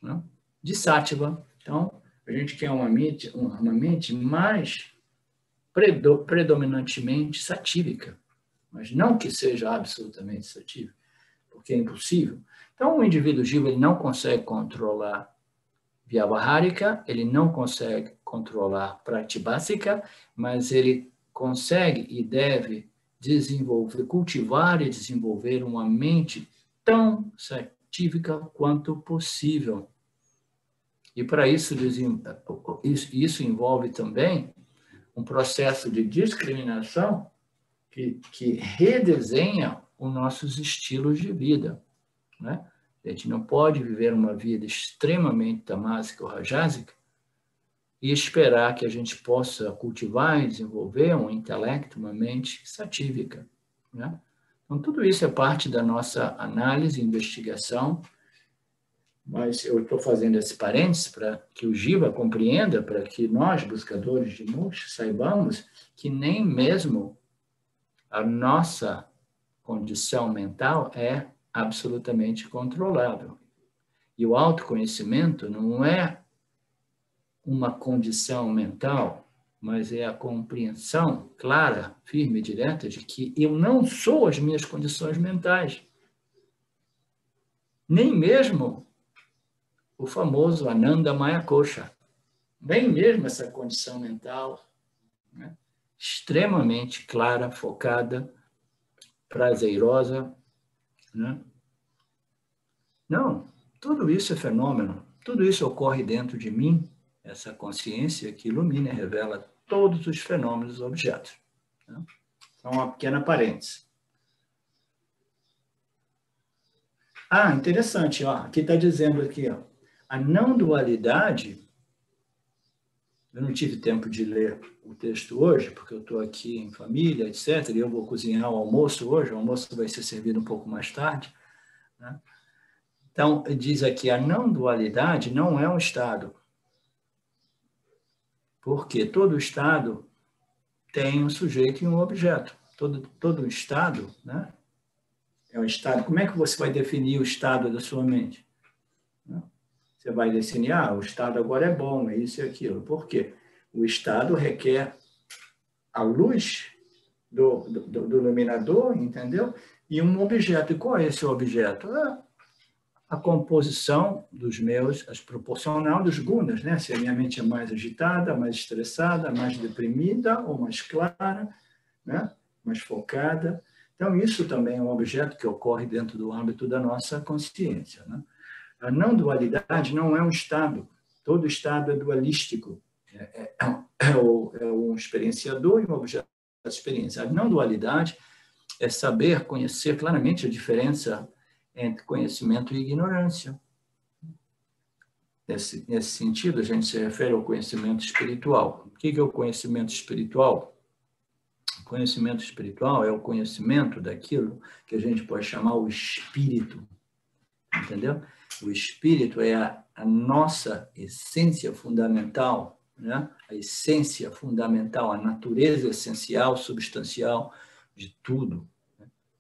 né, de Sattva. Então, a gente quer uma mente mais predominantemente satívica, mas não que seja absolutamente satívica, porque é impossível. Então, o indivíduo Jiva, ele não consegue controlar Vyavaharika, ele não consegue controlar Pratibhasika, mas ele consegue e deve desenvolver, cultivar e desenvolver uma mente tão satívica quanto possível. E para isso, isso envolve também um processo de discriminação que redesenha os nossos estilos de vida, né? A gente não pode viver uma vida extremamente tamásica ou rajásica e esperar que a gente possa cultivar e desenvolver um intelecto, uma mente satívica, né? Então, tudo isso é parte da nossa análise e investigação, mas eu estou fazendo esse parênteses para que o Jiva compreenda, para que nós, buscadores de moksha, saibamos que nem mesmo a nossa condição mental é absolutamente controlável. E o autoconhecimento não é uma condição mental, mas é a compreensão clara, firme e direta de que eu não sou as minhas condições mentais. Nem mesmo o famoso Ananda Maya Kosha. Nem mesmo essa condição mental, né, extremamente clara, focada, prazerosa, né? Não, tudo isso é fenômeno, tudo isso ocorre dentro de mim, essa consciência que ilumina e revela todos os fenômenos dos objetos. Né? Então, uma pequena parêntese. Ah, interessante, ó, aqui está dizendo aqui, ó, a não dualidade, eu não tive tempo de ler o texto hoje, porque eu estou aqui em família, etc., e eu vou cozinhar o almoço hoje, o almoço vai ser servido um pouco mais tarde, né? Então, diz aqui, a não dualidade não é um estado, porque todo estado tem um sujeito e um objeto. Todo estado, né, é um estado. Como é que você vai definir o estado da sua mente? Você vai definir, o estado agora é bom, é isso e aquilo. Por quê? O estado requer a luz do iluminador, entendeu? E um objeto. E qual é esse objeto? A composição dos meus, proporcional dos gunas, né? Se a minha mente é mais agitada, mais estressada, mais deprimida ou mais clara, né? Mais focada. Então, isso também é um objeto que ocorre dentro do âmbito da nossa consciência, né? A não dualidade não é um estado. Todo estado é dualístico. É um experienciador e um objeto de experiência. A não dualidade é saber, conhecer claramente a diferença entre conhecimento e ignorância. Nesse sentido, a gente se refere ao conhecimento espiritual. O que é o conhecimento espiritual? O conhecimento espiritual é o conhecimento daquilo que a gente pode chamar o espírito, entendeu? O espírito é a nossa essência fundamental, né? A essência fundamental, a natureza essencial, substancial de tudo.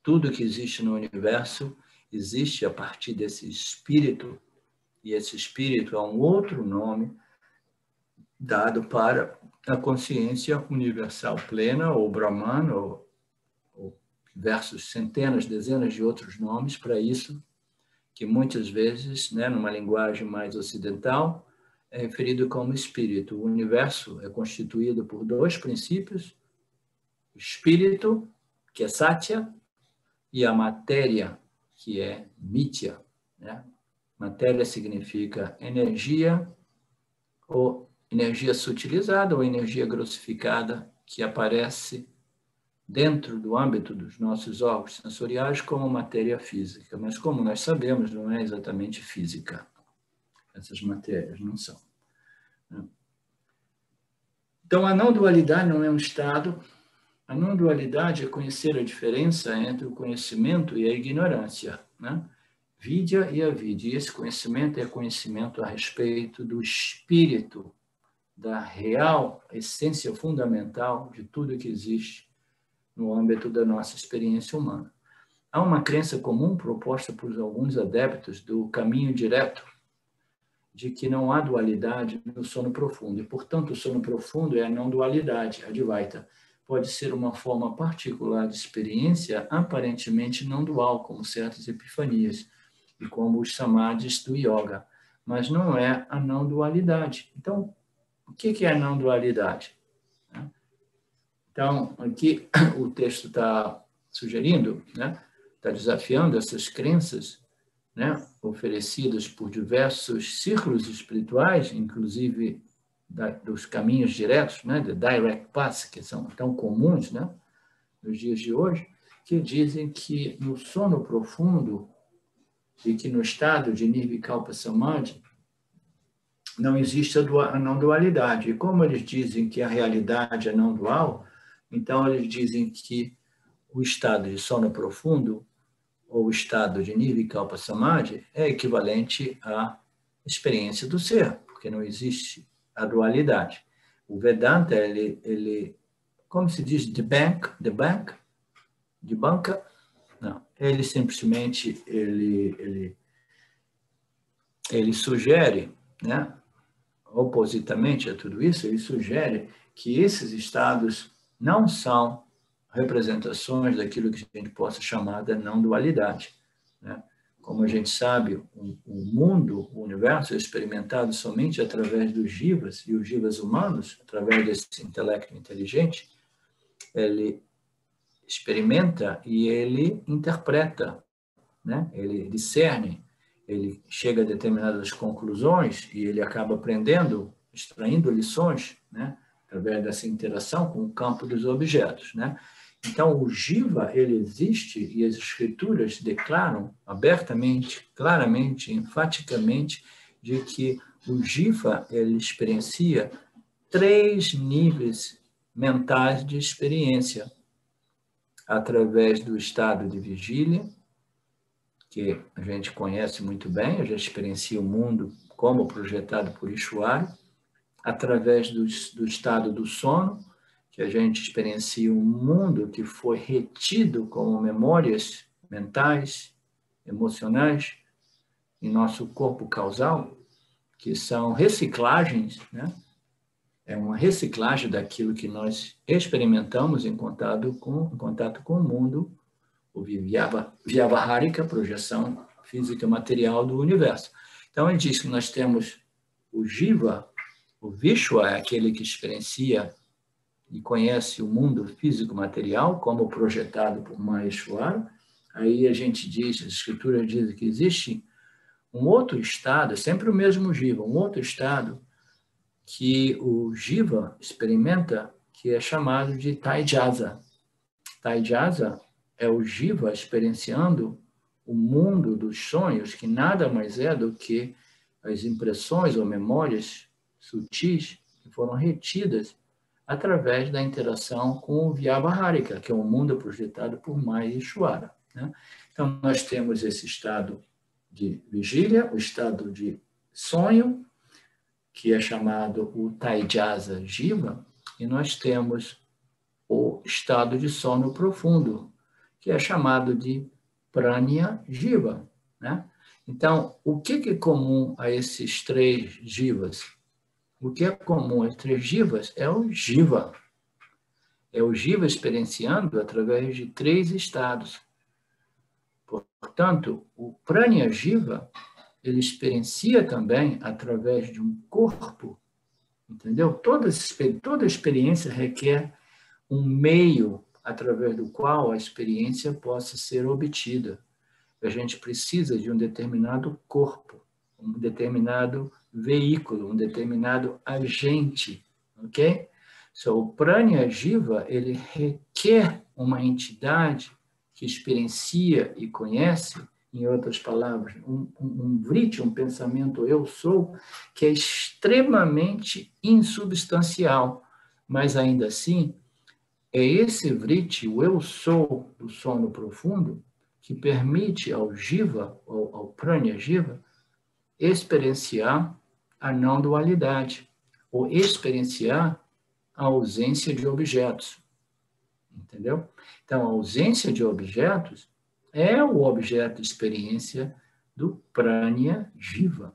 Tudo que existe no universo existe a partir desse espírito, e esse espírito é um outro nome dado para a consciência universal plena, ou Brahman, ou diversos centenas, dezenas de outros nomes para isso, que muitas vezes, né, numa linguagem mais ocidental, é referido como espírito. O universo é constituído por dois princípios: o espírito, que é Satya, e a matéria, que é Mithya, né? Matéria significa energia, ou energia sutilizada, ou energia grossificada, que aparece dentro do âmbito dos nossos órgãos sensoriais como matéria física. Mas, como nós sabemos, não é exatamente física. Essas matérias não são. Então, a não-dualidade não é um estado. A não-dualidade é conhecer a diferença entre o conhecimento e a ignorância, né? Vidya e avidya. E esse conhecimento é conhecimento a respeito do espírito, da real essência fundamental de tudo que existe no âmbito da nossa experiência humana. Há uma crença comum proposta por alguns adeptos do caminho direto, de que não há dualidade no sono profundo. E, portanto, o sono profundo é a não-dualidade, a Advaita. Pode ser uma forma particular de experiência aparentemente não dual, como certas epifanias, e como os samadhis do yoga, mas não é a não-dualidade. Então, o que é a não-dualidade? Então, aqui o texto está sugerindo, né? Está desafiando essas crenças, né? Oferecidas por diversos círculos espirituais, inclusive dos caminhos diretos, né? The direct paths, que são tão comuns, né? Nos dias de hoje, que dizem que no sono profundo e que no estado de Nirvikalpa Samadhi não existe a não-dualidade. E como eles dizem que a realidade é não dual, então eles dizem que o estado de sono profundo ou o estado de Nirvikalpa Samadhi é equivalente à experiência do ser, porque não existe a dualidade. O Vedanta, ele como se diz, debunka? Não, ele simplesmente ele sugere, né, opositamente a tudo isso, ele sugere que esses estados não são representações daquilo que a gente possa chamar de não-dualidade, né? Como a gente sabe, o mundo, o universo é experimentado somente através dos jivas, e os jivas humanos, através desse intelecto inteligente, ele experimenta e ele interpreta, né? Ele discerne, ele chega a determinadas conclusões e ele acaba aprendendo, extraindo lições, né? Através dessa interação com o campo dos objetos, né? Então, o jiva, ele existe e as escrituras declaram abertamente, claramente, enfaticamente, de que o jiva, ele experiencia 3 níveis mentais de experiência, através do estado de vigília, que a gente conhece muito bem, a gente experiencia o mundo como projetado por Ishvara, através do estado do sono, que a gente experiencia um mundo que foi retido como memórias mentais, emocionais, em nosso corpo causal, que são reciclagens, né? É uma reciclagem daquilo que nós experimentamos em contato com o mundo, o Vyavahārika, projeção física material do universo. Então, ele diz que nós temos o Jiva, o Vishwa é aquele que experiencia e conhece o mundo físico-material como projetado por Maheshwara. Aí a gente diz, as escrituras dizem que existe um outro estado, é sempre o mesmo Jiva, um outro estado que o Jiva experimenta, que é chamado de Taijasa. Taijasa é o Jiva experienciando o mundo dos sonhos, que nada mais é do que as impressões ou memórias sutis que foram retidas através da interação com o Vyavaharika, que é o mundo projetado por Maya e Ishvara, né? Então, nós temos esse estado de vigília, o estado de sonho, que é chamado o Taijasa Jiva, e nós temos o estado de sono profundo, que é chamado de Pranya Jiva, né? Então, o que é comum a esses três jivas? O que é comum às três jivas é o jiva. É o jiva experienciando através de três estados. Portanto, o Pranya Jiva, ele experiencia também através de um corpo, entendeu? Toda experiência requer um meio através do qual a experiência possa ser obtida. A gente precisa de um determinado corpo, um determinado veículo, um determinado agente, ok? So, o Pranya Jiva, ele requer uma entidade que experiencia e conhece, em outras palavras, um vritti, um pensamento eu sou, que é extremamente insubstancial, mas ainda assim, é esse vritti, o eu sou do sono profundo, que permite ao Jiva, ao Pranya Jiva, experienciar a não dualidade, ou experienciar a ausência de objetos. Entendeu? Então, a ausência de objetos é o objeto de experiência do Pranya Jiva.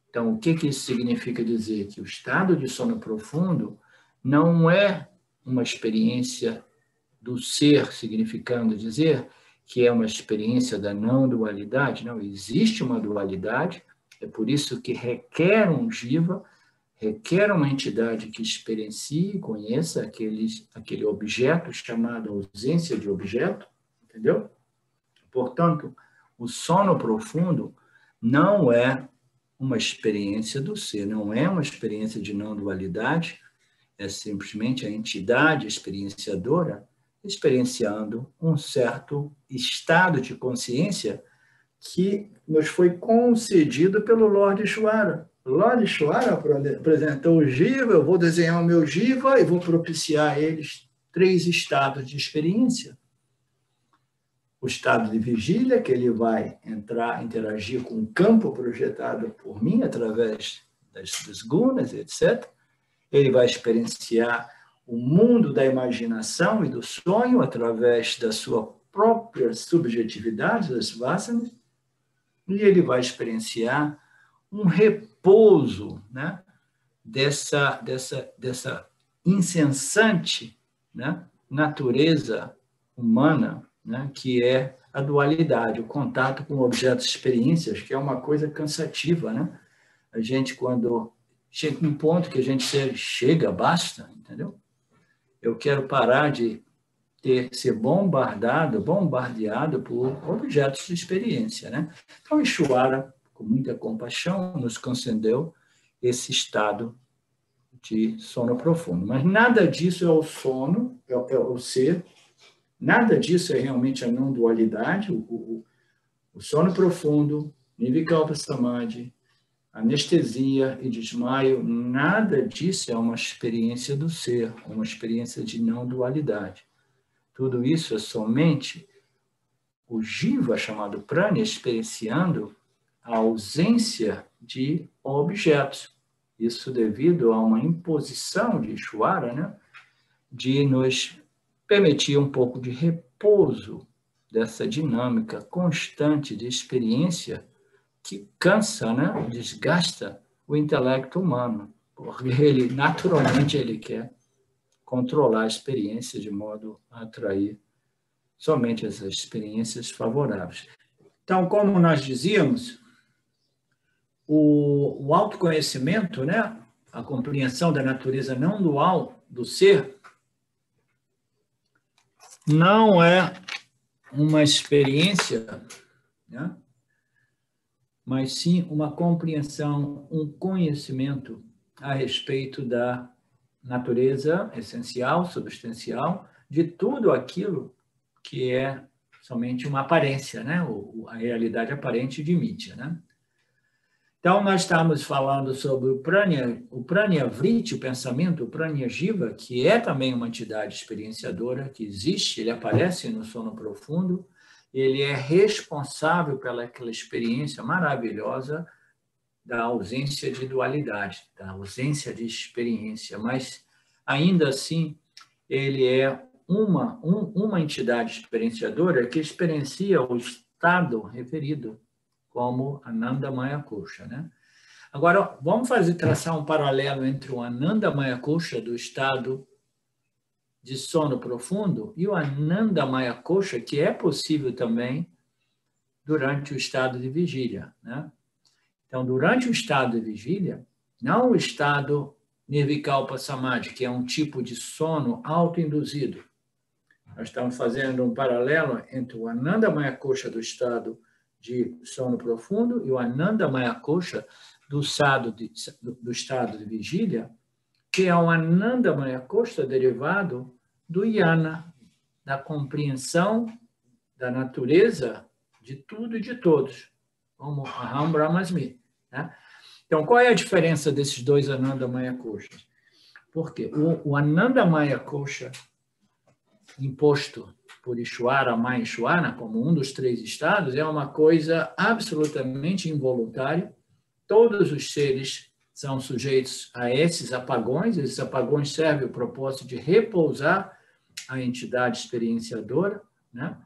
Então, o que isso significa dizer? Que o estado de sono profundo não é uma experiência do ser, significando dizer que é uma experiência da não dualidade. Não, existe uma dualidade, é por isso que requer um jiva, requer uma entidade que experiencie e conheça aquele objeto chamado ausência de objeto, entendeu? Portanto, o sono profundo não é uma experiência do ser, não é uma experiência de não dualidade, é simplesmente a entidade experienciadora experienciando um certo estado de consciência que nos foi concedido pelo Lord Ishvara. O Lord Ishvara apresentou o Jiva, eu vou desenhar o meu Jiva e vou propiciar a eles três estados de experiência. O estado de vigília, que ele vai interagir com o campo projetado por mim através das gunas, etc. Ele vai experienciar o mundo da imaginação e do sonho através da sua própria subjetividade, das vasanas, e ele vai experienciar um repouso, né, dessa incessante, né, natureza humana, né, que é a dualidade, o contato com objetos experiências, que é uma coisa cansativa, né? A gente, quando chega um ponto que a gente chega, basta, entendeu? Eu quero parar de ser bombardeado por objetos de experiência, né? Então, Ishvara, com muita compaixão, nos concedeu esse estado de sono profundo. Mas nada disso é o sono, é o ser, nada disso é realmente a não dualidade, o sono profundo, Nirvikalpa Samadhi, anestesia e desmaio, nada disso é uma experiência do ser, uma experiência de não dualidade. Tudo isso é somente o jiva, chamado prana, experienciando a ausência de objetos. Isso devido a uma imposição de Ishvara, né, de nos permitir um pouco de repouso dessa dinâmica constante de experiência que cansa, né, desgasta o intelecto humano, porque naturalmente ele quer controlar a experiência de modo a atrair somente essas experiências favoráveis. Então, como nós dizíamos, o autoconhecimento, né, a compreensão da natureza não dual do ser, não é uma experiência, né, mas sim uma compreensão, um conhecimento a respeito da natureza essencial, substancial, de tudo aquilo que é somente uma aparência, né? A realidade aparente de Mithya, né? Então, nós estamos falando sobre o Pranya Vritti, o pensamento, o Pranya Jiva, que é também uma entidade experienciadora, que existe, ele aparece no sono profundo, ele é responsável pelaquela experiência maravilhosa da ausência de dualidade, da ausência de experiência, mas, ainda assim, ele é uma entidade experienciadora que experiencia o estado referido como Anandamaya Kosha, né? Agora, vamos traçar um paralelo entre o Anandamaya Kosha do estado de sono profundo e o Anandamaya Kosha, que é possível também durante o estado de vigília, né? Então, durante o estado de vigília, não o estado Nirvikalpa Samadhi, que é um tipo de sono autoinduzido. Nós estamos fazendo um paralelo entre o Anandamaya Kosha do estado de sono profundo e o Anandamaya Kosha do estado de vigília, que é um Anandamaya Kosha derivado do Jnana, da compreensão da natureza de tudo e de todos, como Aham Brahmasmi, né? Então, qual é a diferença desses dois Anandamaya Koshas? Porque o Anandamaya Kosha, imposto por Ishvara, Maya Ishvara, como um dos 3 estados, é uma coisa absolutamente involuntária. Todos os seres são sujeitos a esses apagões servem o propósito de repousar a entidade experienciadora, né?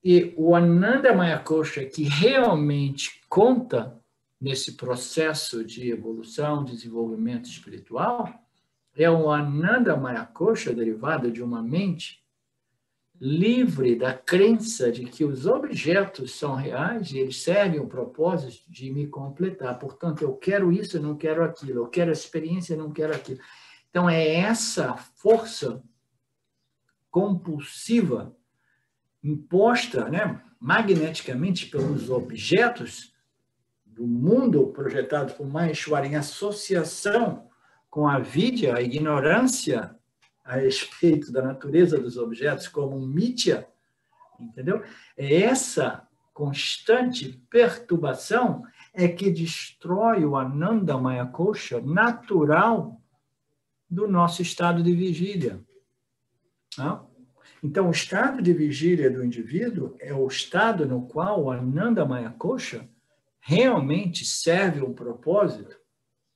E o Anandamaya Kosha, que realmente conta nesse processo de evolução, desenvolvimento espiritual, é o Anandamaya Kosha derivado de uma mente livre da crença de que os objetos são reais e eles servem o propósito de me completar. Portanto, eu quero isso, eu não quero aquilo. Eu quero a experiência, eu não quero aquilo. Então, é essa força compulsiva imposta, né, magneticamente pelos objetos do mundo projetado por Maheshwara em associação com a vidya, a ignorância a respeito da natureza dos objetos como um mithya, entendeu? É essa constante perturbação é que destrói o Anandamaya Kosha natural do nosso estado de vigília. Não? Então, o estado de vigília do indivíduo é o estado no qual o Anandamaya Kosha realmente serve um propósito,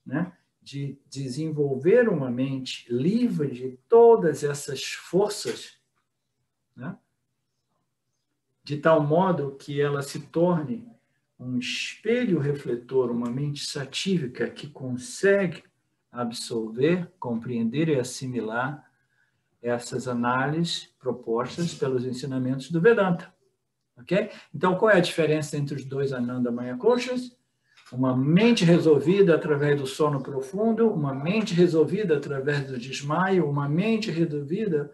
né, de desenvolver uma mente livre de todas essas forças, né, de tal modo que ela se torne um espelho refletor, uma mente satívica que consegue absorver, compreender e assimilar essas análises propostas pelos ensinamentos do Vedanta. Ok? Então, qual é a diferença entre os dois Anandamaya Koshas? Uma mente resolvida através do sono profundo, uma mente resolvida através do desmaio, uma mente resolvida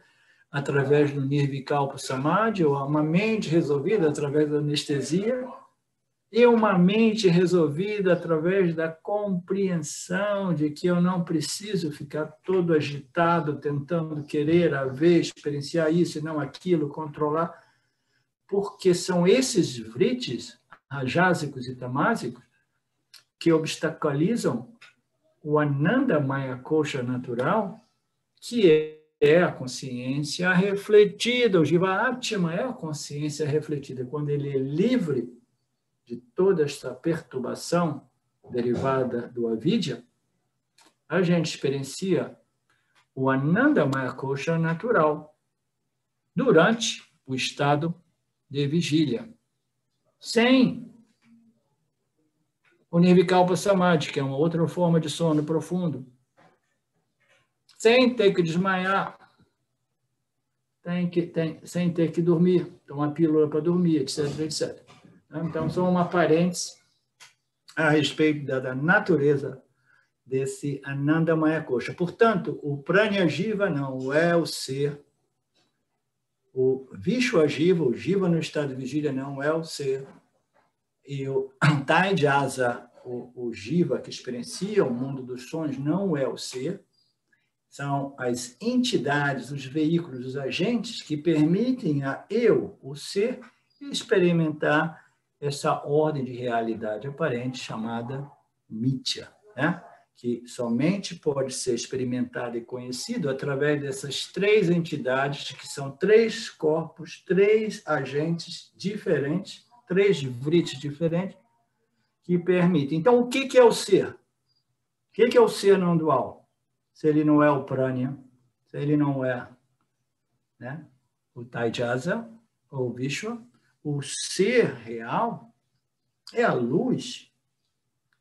através do Nirvikalpa Samadhi, ou uma mente resolvida através da anestesia, e uma mente resolvida através da compreensão de que eu não preciso ficar todo agitado, tentando querer, haver, experienciar isso e não aquilo, controlar, porque são esses vritis, rajásicos e tamásicos, que obstaculizam o Anandamaya Kosha natural, que é a consciência refletida, o Jiva Atma é a consciência refletida. Quando ele é livre de toda esta perturbação derivada do avidya, a gente experiencia o Anandamaya Kosha natural durante o estado de vigília, sem o Nirvikalpa Samadhi, que é uma outra forma de sono profundo, sem ter que desmaiar, sem ter que dormir, tomar pílula para dormir, etc, etc. Então, são uma parênteses a respeito da natureza desse Anandamaya Kosha. Portanto, o Pranya Jiva não é o ser, o Vishwa Jiva, o Jiva no estado de vigília não é o ser, e o Taijasa, o Jiva que experiencia o mundo dos sonhos, não é o ser, são as entidades, os veículos, os agentes que permitem a eu, o ser, experimentar essa ordem de realidade aparente chamada Mithya, né? Que somente pode ser experimentado e conhecido através dessas três entidades, que são três corpos, três agentes diferentes, três vritis diferentes, que permitem. Então, o que é o ser? O que é o ser não dual? Se ele não é o prana, se ele não é, né, o Taijasa ou o Vishwa, o ser real é a luz,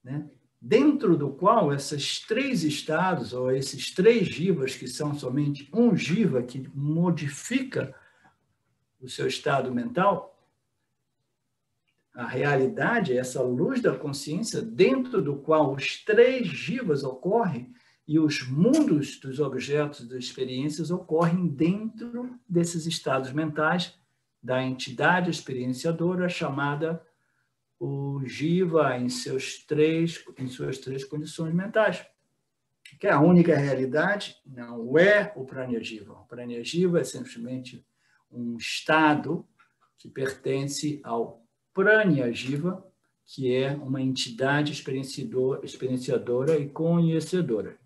né, dentro do qual esses três estados, ou esses três jivas, que são somente um jiva que modifica o seu estado mental, a realidade é essa luz da consciência dentro do qual os três jivas ocorrem e os mundos dos objetos das experiências ocorrem dentro desses estados mentais da entidade experienciadora chamada o jiva em suas três condições mentais. Que a única realidade não é o prana jiva. O prana jiva é simplesmente um estado que pertence ao prana jiva, que é uma entidade experienciadora e conhecedora.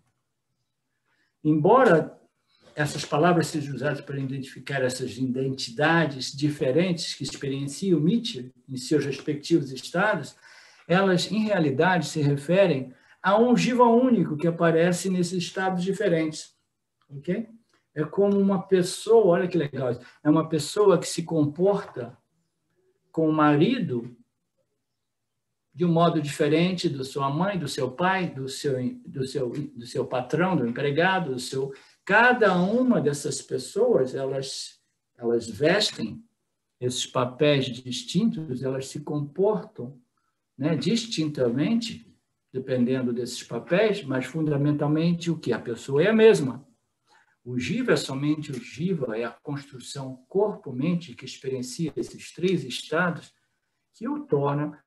Embora essas palavras sejam usadas para identificar essas identidades diferentes que experienciam o Mithya em seus respectivos estados, elas, em realidade, se referem a um jiva único que aparece nesses estados diferentes. Okay? É como uma pessoa, olha que legal, é uma pessoa que se comporta com o marido de um modo diferente do sua mãe, do seu pai, do seu patrão, do empregado, do seu... Cada uma dessas pessoas, elas vestem esses papéis distintos, elas se comportam, né, distintamente, dependendo desses papéis, mas fundamentalmente o que? A pessoa é a mesma. O jiva é somente o jiva, é a construção corpo-mente que experiencia esses três estados que o torna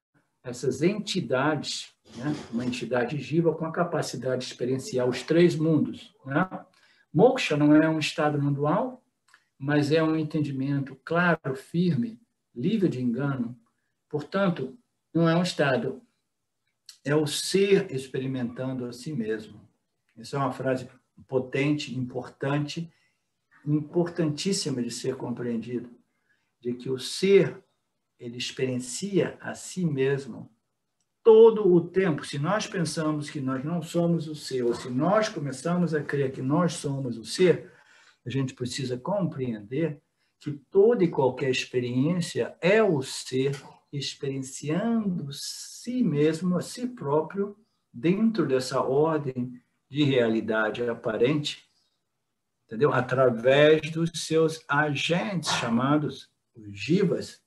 essas entidades, né, uma entidade jiva com a capacidade de experienciar os três mundos, né? Moksha não é um estado não dual, mas é um entendimento claro, firme, livre de engano. Portanto, não é um estado, é o ser experimentando a si mesmo. Essa é uma frase potente, importante, importantíssima de ser compreendida, de que o ser, ele experiencia a si mesmo todo o tempo. Se nós pensamos que nós não somos o ser, ou se nós começamos a crer que nós somos o ser, a gente precisa compreender que toda e qualquer experiência é o ser experienciando si mesmo, a si próprio, dentro dessa ordem de realidade aparente, entendeu? Através dos seus agentes, chamados os jivas,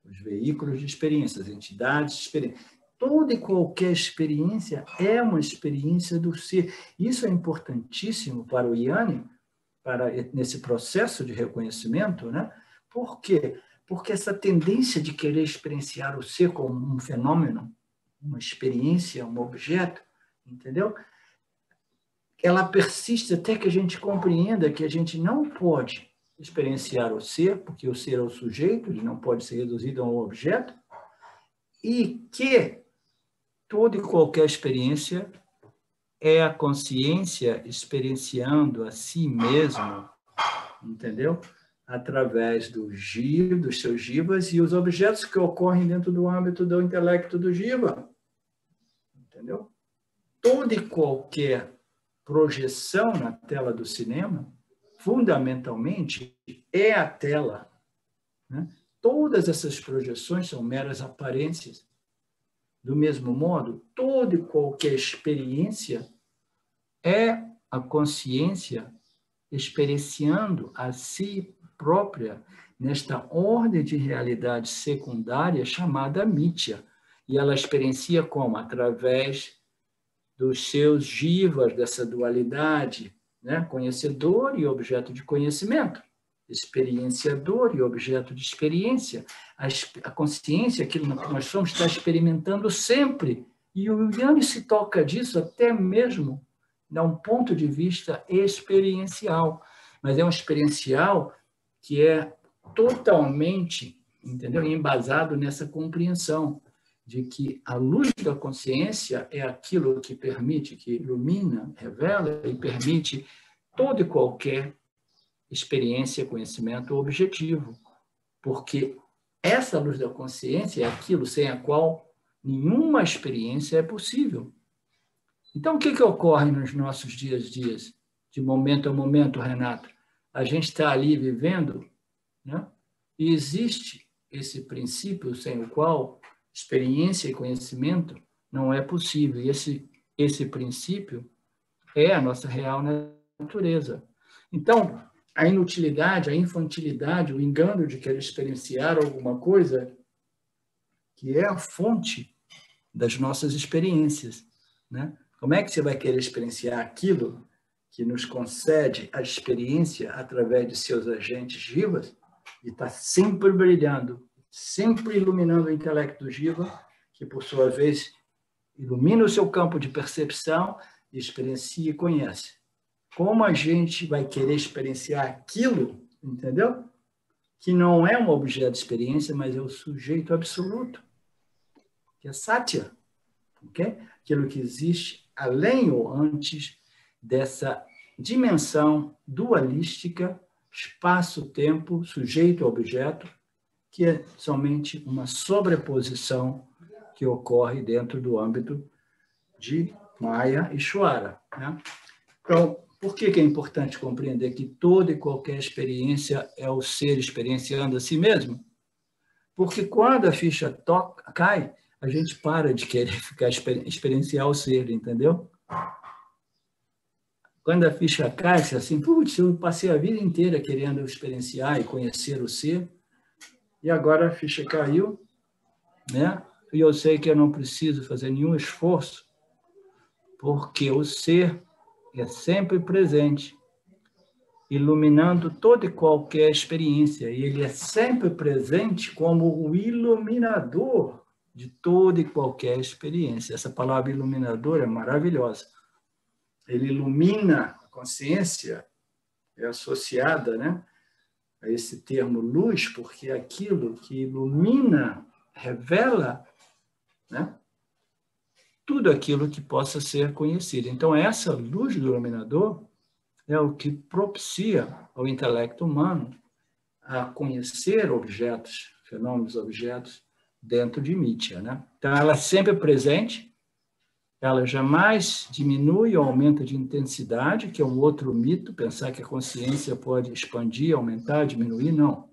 os veículos de experiência, as entidades de experiência. Toda e qualquer experiência é uma experiência do ser. Isso é importantíssimo para o Yanni, nesse processo de reconhecimento, né? Por quê? Porque essa tendência de querer experienciar o ser como um fenômeno, uma experiência, um objeto, entendeu? Ela persiste até que a gente compreenda que a gente não pode experienciar o ser, porque o ser é o sujeito, ele não pode ser reduzido a um objeto, e que toda e qualquer experiência é a consciência experienciando a si mesmo, entendeu? Através dos seus jivas e os objetos que ocorrem dentro do âmbito do intelecto do jiva, entendeu? Toda e qualquer projeção na tela do cinema, fundamentalmente, é a tela, né? Todas essas projeções são meras aparências. Do mesmo modo, toda e qualquer experiência é a consciência experienciando a si própria nesta ordem de realidade secundária chamada Mithya. E ela experiencia como? Através dos seus jivas, dessa dualidade, né? Conhecedor e objeto de conhecimento, experienciador e objeto de experiência. A consciência, aquilo que nós somos, está experimentando sempre. E o Yanni se toca disso até mesmo dá um ponto de vista experiencial, mas é um experiencial que é totalmente, entendeu, embasado nessa compreensão de que a luz da consciência é aquilo que permite, que ilumina, revela e permite toda e qualquer experiência, conhecimento objetivo, porque essa luz da consciência é aquilo sem a qual nenhuma experiência é possível. Então, o que ocorre nos nossos dias a dias, de momento a momento, Renato? A gente está ali vivendo, né? E existe esse princípio sem o qual experiência e conhecimento não é possível. E esse princípio é a nossa real natureza. Então, a inutilidade, a infantilidade, o engano de querer experienciar alguma coisa que é a fonte das nossas experiências, né? Como é que você vai querer experienciar aquilo que nos concede a experiência através de seus agentes jivas e está sempre brilhando, sempre iluminando o intelecto jiva, que, por sua vez, ilumina o seu campo de percepção, experiencia e conhece. Como a gente vai querer experienciar aquilo, entendeu? Que não é um objeto de experiência, mas é o sujeito absoluto, que é Satya, ok? Aquilo que existe além ou antes dessa dimensão dualística, espaço-tempo, sujeito-objeto, que é somente uma sobreposição que ocorre dentro do âmbito de Maya e Ishvara, né? Então, por que é importante compreender que toda e qualquer experiência é o ser experienciando a si mesmo? Porque quando a ficha cai, a gente para de querer ficar experienciar o ser, entendeu? Quando a ficha cai, você assim, putz, eu passei a vida inteira querendo experienciar e conhecer o ser, e agora a ficha caiu, né? E eu sei que eu não preciso fazer nenhum esforço, porque o ser é sempre presente, iluminando toda e qualquer experiência. E ele é sempre presente como o iluminador de toda e qualquer experiência. Essa palavra iluminador é maravilhosa. Ele ilumina a consciência, é associada, né, a esse termo luz, porque é aquilo que ilumina, revela, né, tudo aquilo que possa ser conhecido. Então, essa luz do iluminador é o que propicia ao intelecto humano a conhecer objetos, fenômenos, objetos, dentro de Mitya, né? Então, ela é sempre presente, ela jamais diminui ou aumenta de intensidade, que é um outro mito, pensar que a consciência pode expandir, aumentar, diminuir, não.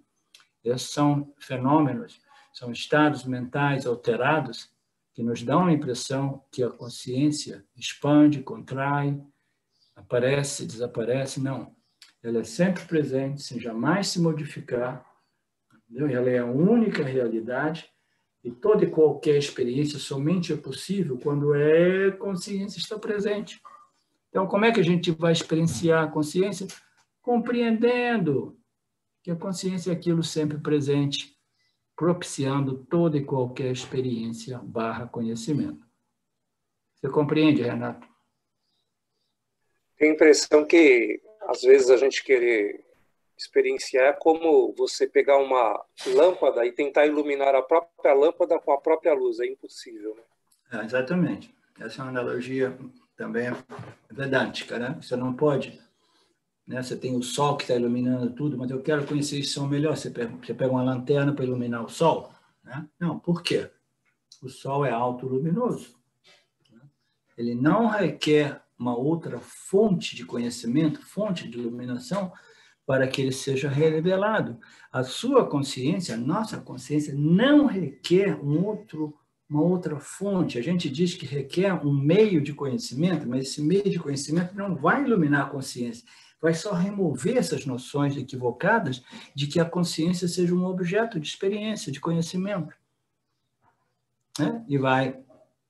Esses são fenômenos, são estados mentais alterados que nos dão a impressão que a consciência expande, contrai, aparece, desaparece, não. Ela é sempre presente, sem jamais se modificar, entendeu? Ela é a única realidade e toda e qualquer experiência somente é possível quando a consciência está presente. Então, como é que a gente vai experienciar a consciência? Compreendendo que a consciência é aquilo sempre presente, propiciando toda e qualquer experiência / conhecimento. Você compreende, Renato? Tenho a impressão que, às vezes, a gente querer experienciar é como você pegar uma lâmpada e tentar iluminar a própria lâmpada com a própria luz. É impossível, né? Exatamente. Essa é uma analogia também vedântica, né? Você não pode, né? Você tem o sol que está iluminando tudo, mas eu quero conhecer esse sol melhor. Você pega uma lanterna para iluminar o sol, né? Não, por quê? O sol é autoluminoso. Ele não requer uma outra fonte de conhecimento, fonte de iluminação, para que ele seja revelado. A sua consciência, a nossa consciência, não requer uma outra fonte. A gente diz que requer um meio de conhecimento, mas esse meio de conhecimento não vai iluminar a consciência, vai só remover essas noções equivocadas de que a consciência seja um objeto de experiência, de conhecimento, né? E vai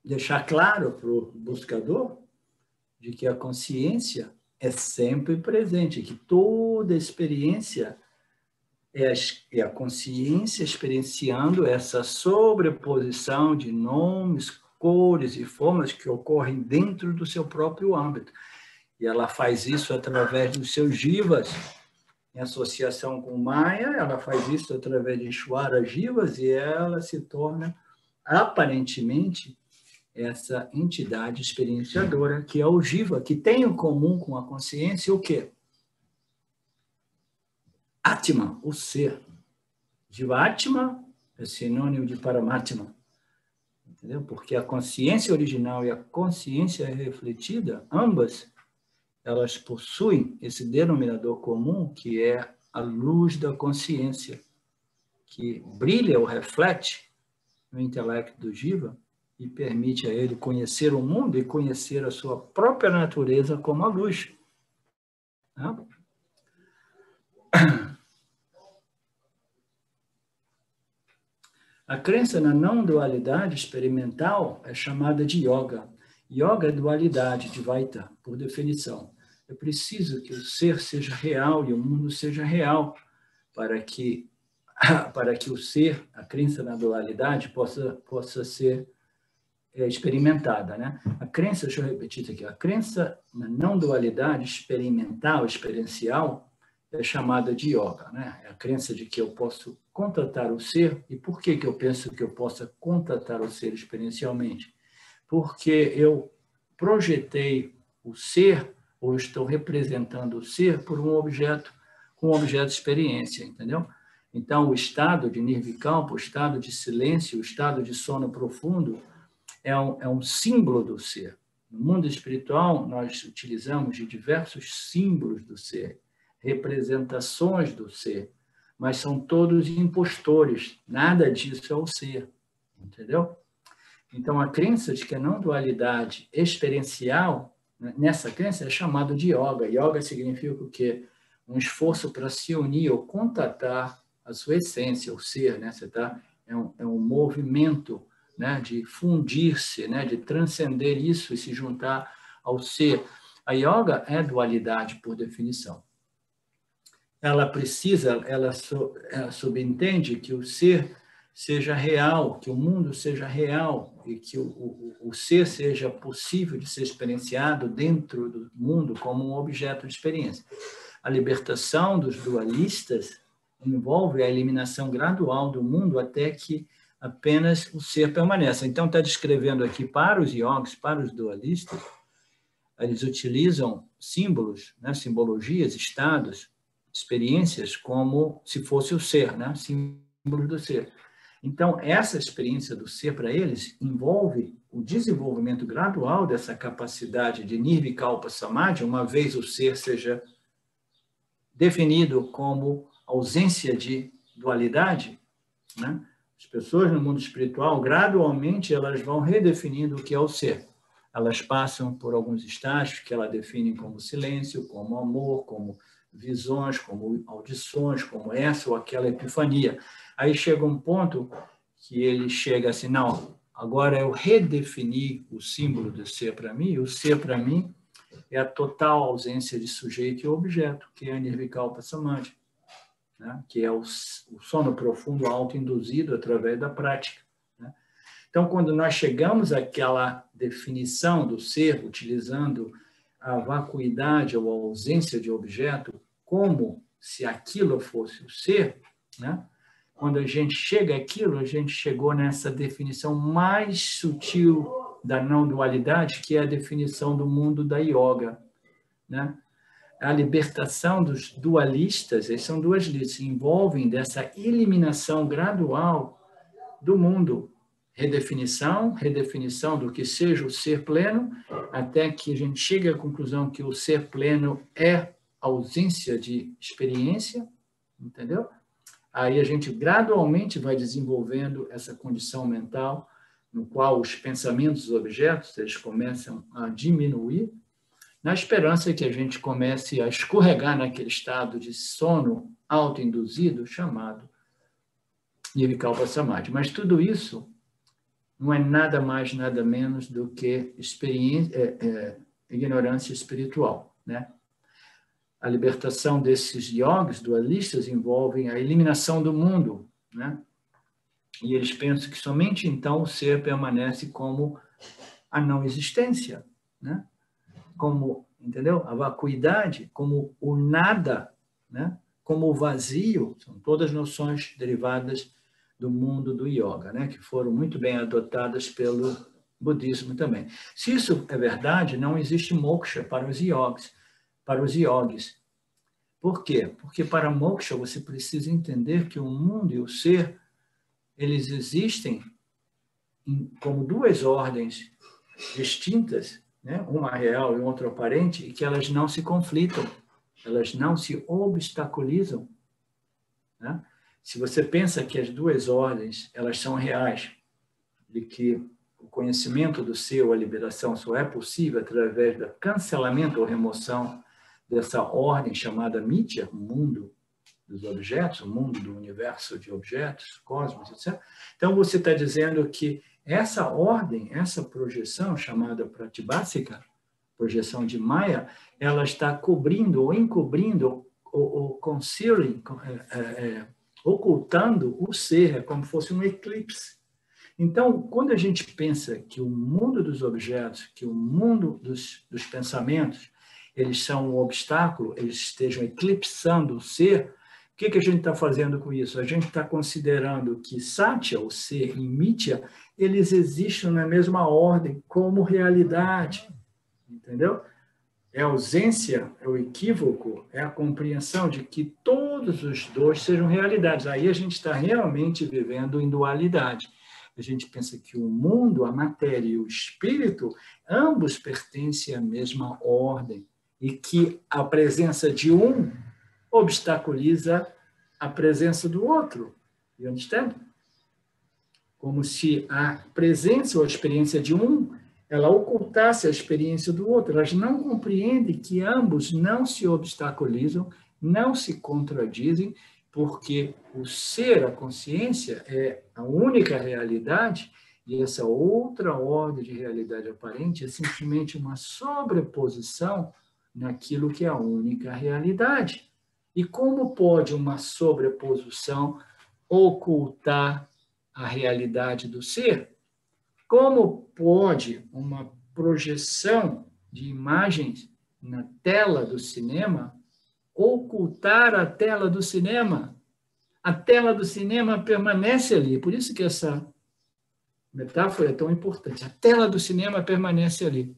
deixar claro para o buscador de que a consciência é sempre presente, que toda experiência é a consciência experienciando essa sobreposição de nomes, cores e formas que ocorrem dentro do seu próprio âmbito. E ela faz isso através dos seus jivas, em associação com Maya, ela faz isso através de Ishwara jivas, e ela se torna, aparentemente, essa entidade experienciadora, que é o jiva, que tem em comum com a consciência o quê? Atma, o ser. Jiva-atma é sinônimo de Paramatma. Entendeu? Porque a consciência original e a consciência refletida, ambas, elas possuem esse denominador comum, que é a luz da consciência, que brilha ou reflete no intelecto do Jiva e permite a ele conhecer o mundo e conhecer a sua própria natureza como a luz. Né? A crença na não-dualidade experimental é chamada de yoga. Yoga é dualidade, Dvaita, por definição. É preciso que o ser seja real e o mundo seja real para que o ser, a crença na dualidade, possa ser experimentada. Né? A crença, deixa eu repetir isso aqui, a crença na não-dualidade experimental, experiencial, é chamada de yoga. Né? É a crença de que eu posso contatar o ser. E por que eu penso que eu possa contatar o ser experiencialmente? Porque eu projetei o ser, ou estou representando o ser por um objeto, com um objeto de experiência, entendeu? Então, o estado de nirvikalpa, o estado de silêncio, o estado de sono profundo, é um símbolo do ser. No mundo espiritual, nós utilizamos de diversos símbolos do ser, representações do ser, mas são todos impostores, nada disso é o ser, entendeu? Então, a crença de que a não-dualidade experiencial, nessa crença, é chamada de yoga. Yoga significa o quê? Um esforço para se unir ou contatar a sua essência, o ser, né? É um movimento, né? De fundir-se, né? De transcender isso e se juntar ao ser. A yoga é dualidade, por definição. Ela subentende que o ser seja real, que o mundo seja real e que o ser seja possível de ser experienciado dentro do mundo como um objeto de experiência. A libertação dos dualistas envolve a eliminação gradual do mundo até que apenas o ser permaneça. Então, está descrevendo aqui para os yogis, para os dualistas, eles utilizam símbolos, né, simbologias, estados, experiências como se fosse o ser, né? Símbolos do ser. Então, essa experiência do ser para eles envolve o desenvolvimento gradual dessa capacidade de nirvikalpa samadhi, uma vez o ser seja definido como ausência de dualidade, né? As pessoas no mundo espiritual, gradualmente, elas vão redefinindo o que é o ser. Elas passam por alguns estágios que ela define como silêncio, como amor, como visões, como audições, como essa ou aquela epifania. Aí chega um ponto que ele chega assim, não, agora eu redefini o símbolo do ser para mim, e o ser para mim é a total ausência de sujeito e objeto, que é a nirvikalpa samadhi, né? Que é o sono profundo autoinduzido através da prática. Né? Então, quando nós chegamos àquela definição do ser, utilizando a vacuidade ou a ausência de objeto, como se aquilo fosse o ser, né? Quando a gente chega àquilo, a gente chegou nessa definição mais sutil da não-dualidade, que é a definição do mundo da yoga. Né? A libertação dos dualistas, eles são duas listas, se envolvem dessa eliminação gradual do mundo. Redefinição do que seja o ser pleno, até que a gente chegue à conclusão que o ser pleno é ausência de experiência, entendeu? Aí a gente gradualmente vai desenvolvendo essa condição mental no qual os pensamentos dos objetos eles começam a diminuir, na esperança que a gente comece a escorregar naquele estado de sono autoinduzido chamado nirvikalpa samadhi. Mas tudo isso não é nada mais, nada menos do que ignorância espiritual, né? A libertação desses yogis dualistas envolve a eliminação do mundo, né? E eles pensam que somente então o ser permanece como a não existência, né? Como entendeu? A vacuidade como o nada, né? Como o vazio, são todas noções derivadas do mundo do yoga, né? Que foram muito bem adotadas pelo budismo também. Se isso é verdade, não existe moksha para os yogis. Por quê? Porque para moksha você precisa entender que o mundo e o ser, eles existem como duas ordens distintas, né? Uma real e outra aparente, e que elas não se conflitam, elas não se obstaculizam, né? Se você pensa que as duas ordens elas são reais, de que o conhecimento do ser ou a liberação só é possível através do cancelamento ou remoção dessa ordem chamada Mitya, o mundo dos objetos, o mundo do universo de objetos, cosmos, etc. Então, você está dizendo que essa ordem, essa projeção chamada Pratibhasika, projeção de Maya, ela está cobrindo ou encobrindo ou concealing, ocultando o ser, é como se fosse um eclipse. Então, quando a gente pensa que o mundo dos objetos, que o mundo dos pensamentos, eles são um obstáculo, eles estejam eclipsando o ser, o que a gente está fazendo com isso? A gente está considerando que Satya, o ser, e Mitya, eles existem na mesma ordem, como realidade, entendeu? É a ausência, é o equívoco, é a compreensão de que todos os dois sejam realidades. Aí a gente está realmente vivendo em dualidade. A gente pensa que o mundo, a matéria e o espírito, ambos pertencem à mesma ordem e que a presença de um obstaculiza a presença do outro. You understand? Como se a presença ou a experiência de um, ela ocultasse a experiência do outro. Elas não compreendem que ambos não se obstaculizam, não se contradizem, porque o ser, a consciência, é a única realidade e essa outra ordem de realidade aparente é simplesmente uma sobreposição naquilo que é a única realidade. E como pode uma sobreposição ocultar a realidade do ser? Como pode uma projeção de imagens na tela do cinema ocultar a tela do cinema? A tela do cinema permanece ali, por isso que essa metáfora é tão importante. A tela do cinema permanece ali.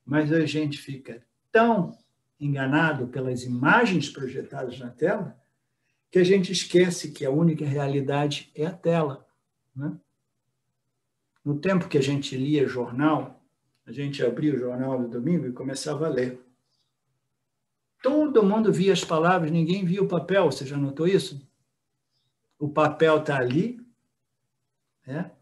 Mas a gente fica tão enganado pelas imagens projetadas na tela que a gente esquece que a única realidade é a tela, né? No tempo que a gente lia jornal, a gente abria o jornal no domingo e começava a ler. Todo mundo via as palavras, ninguém via o papel. Você já notou isso? O papel está ali, né?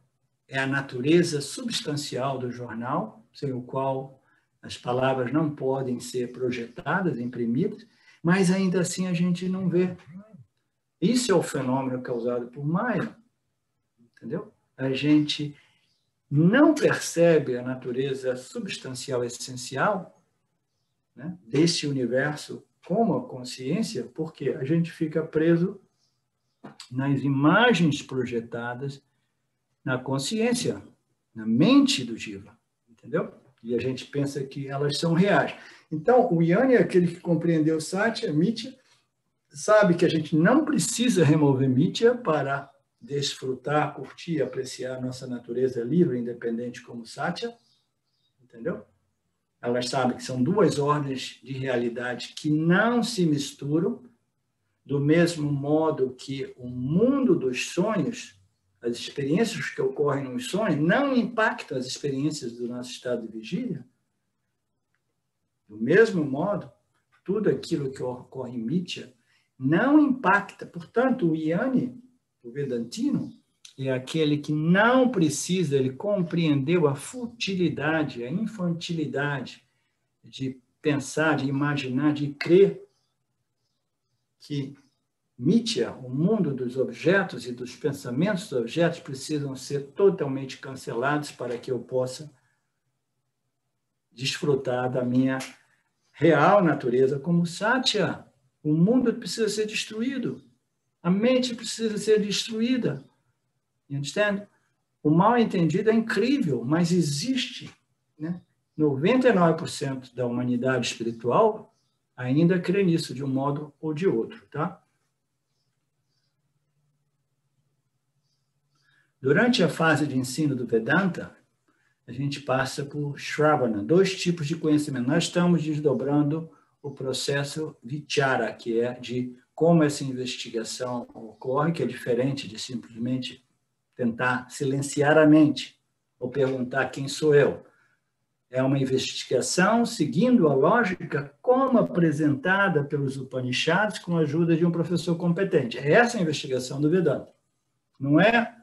É a natureza substancial do jornal, sem o qual as palavras não podem ser projetadas, imprimidas, mas ainda assim a gente não vê. Isso é o fenômeno causado por Maya, entendeu? A gente não percebe a natureza substancial essencial, né, desse universo como a consciência, porque a gente fica preso nas imagens projetadas na consciência, na mente do Jiva, entendeu? E a gente pensa que elas são reais. Então, o Yanni é aquele que compreendeu Satya, Mitya, sabe que a gente não precisa remover Mitya para desfrutar, curtir, apreciar a nossa natureza livre, independente como Satya, entendeu? Elas sabem que são duas ordens de realidade que não se misturam, do mesmo modo que o mundo dos sonhos, as experiências que ocorrem nos sonhos, não impactam as experiências do nosso estado de vigília. Do mesmo modo, tudo aquilo que ocorre em Mitya não impacta. Portanto, o Yanni, o Vedantino, é aquele que não precisa, ele compreendeu a futilidade, a infantilidade de pensar, de imaginar, de crer que Mitya, o mundo dos objetos e dos pensamentos dos objetos, precisam ser totalmente cancelados para que eu possa desfrutar da minha real natureza como Satya. O mundo precisa ser destruído. A mente precisa ser destruída. You understand? O mal entendido é incrível, mas existe, né? 99% da humanidade espiritual ainda crê nisso de um modo ou de outro, tá? Durante a fase de ensino do Vedanta, a gente passa por Shravana, 2 tipos de conhecimento. Nós estamos desdobrando o processo Vichara, que é de como essa investigação ocorre, que é diferente de simplesmente tentar silenciar a mente ou perguntar quem sou eu. É uma investigação seguindo a lógica como apresentada pelos Upanishads com a ajuda de um professor competente. É essa a investigação do Vedanta. Não é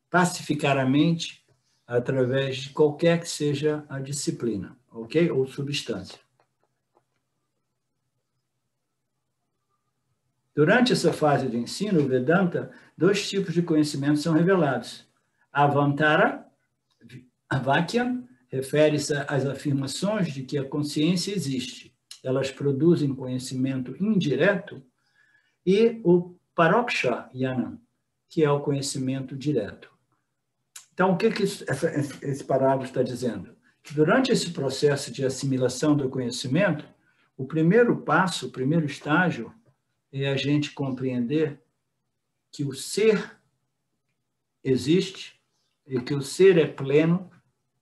pacificar a mente através de qualquer que seja a disciplina, ok? Ou substância. Durante essa fase de ensino, o Vedanta, 2 tipos de conhecimentos são revelados. Avantara, Vakya, refere-se às afirmações de que a consciência existe. Elas produzem conhecimento indireto. E o Paroksha Jnana, que é o conhecimento direto. Então, o que esse parágrafo está dizendo? Que durante esse processo de assimilação do conhecimento, o primeiro passo, o primeiro estágio, é a gente compreender que o ser existe e que o ser é pleno,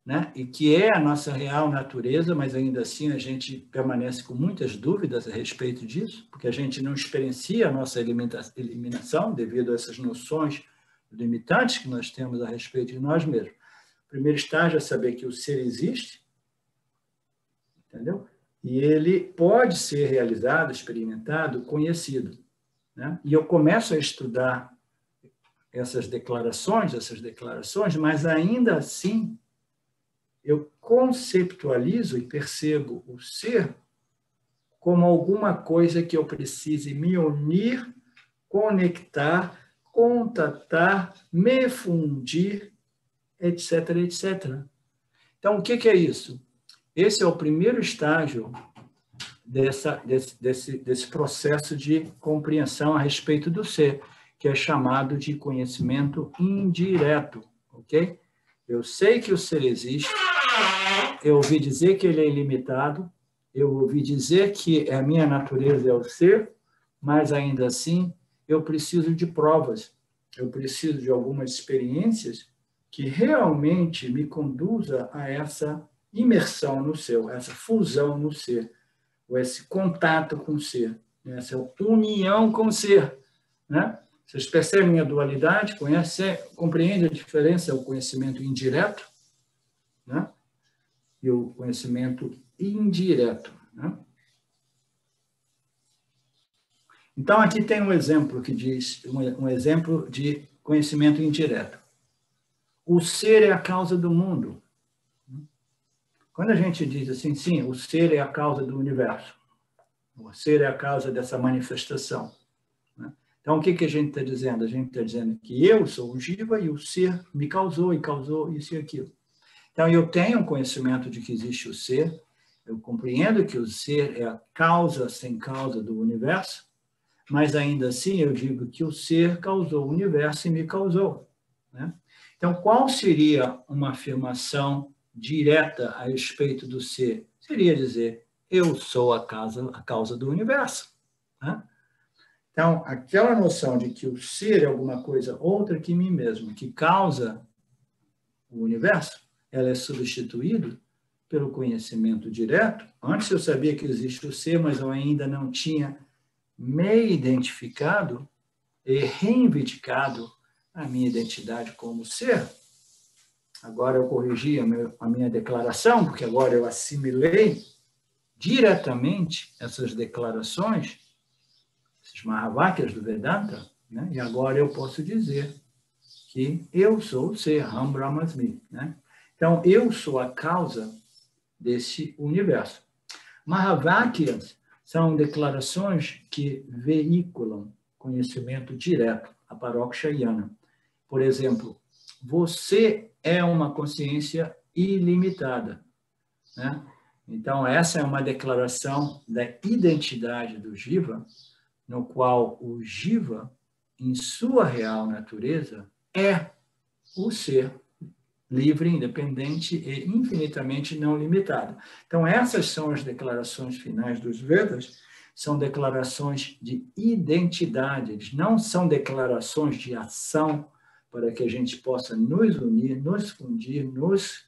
né? E que é a nossa real natureza, mas ainda assim a gente permanece com muitas dúvidas a respeito disso, porque a gente não experiencia a nossa eliminação devido a essas noções limitantes que nós temos a respeito de nós mesmos. O primeiro estágio é saber que o ser existe, entendeu? E ele pode ser realizado, experimentado, conhecido, né? E eu começo a estudar essas declarações, mas ainda assim eu conceptualizo e percebo o ser como alguma coisa que eu precise me unir, conectar, contatar, me fundir, etc, etc. Então, o que é isso? Esse é o primeiro estágio desse processo de compreensão a respeito do ser, que é chamado de conhecimento indireto, ok? Eu sei que o ser existe, eu ouvi dizer que ele é ilimitado, eu ouvi dizer que a minha natureza é o ser, mas ainda assim eu preciso de provas, eu preciso de algumas experiências que realmente me conduza a essa imersão no ser, essa fusão no ser, ou esse contato com o ser, essa união com o ser, né? Vocês percebem a dualidade? Compreendem a diferença, o conhecimento indireto, né? E o conhecimento indireto, né? Então, aqui tem um exemplo que diz, um exemplo de conhecimento indireto. O ser é a causa do mundo. Quando a gente diz assim, sim, o ser é a causa do universo, o ser é a causa dessa manifestação, né? Então, o que a gente está dizendo? A gente está dizendo que eu sou o Jiva e o ser me causou isso e aquilo. Então, eu tenho um conhecimento de que existe o ser, eu compreendo que o ser é a causa sem causa do universo, mas ainda assim eu digo que o ser causou o universo e me causou, né? Então, qual seria uma afirmação direta a respeito do ser? Seria dizer, eu sou a causa do universo, né? Então, aquela noção de que o ser é alguma coisa outra que mim mesmo, que causa o universo, ela é substituída pelo conhecimento direto. Antes eu sabia que existe o ser, mas eu ainda não tinha me identificado e reivindicado a minha identidade como ser. Agora eu corrigi a minha declaração, porque agora eu assimilei diretamente essas declarações, esses Mahavakyas do Vedanta, né? E agora eu posso dizer que eu sou o ser, Aham Brahmasmi, né? Então, eu sou a causa desse universo. Mahavakyas são declarações que veiculam conhecimento direto, a Paroksha Jnana. Por exemplo, você é uma consciência ilimitada, né? Então, essa é uma declaração da identidade do Jiva, no qual o Jiva, em sua real natureza, é o ser, livre, independente e infinitamente não limitado. Então, essas são as declarações finais dos Vedas, são declarações de identidade, eles não são declarações de ação para que a gente possa nos unir, nos fundir, nos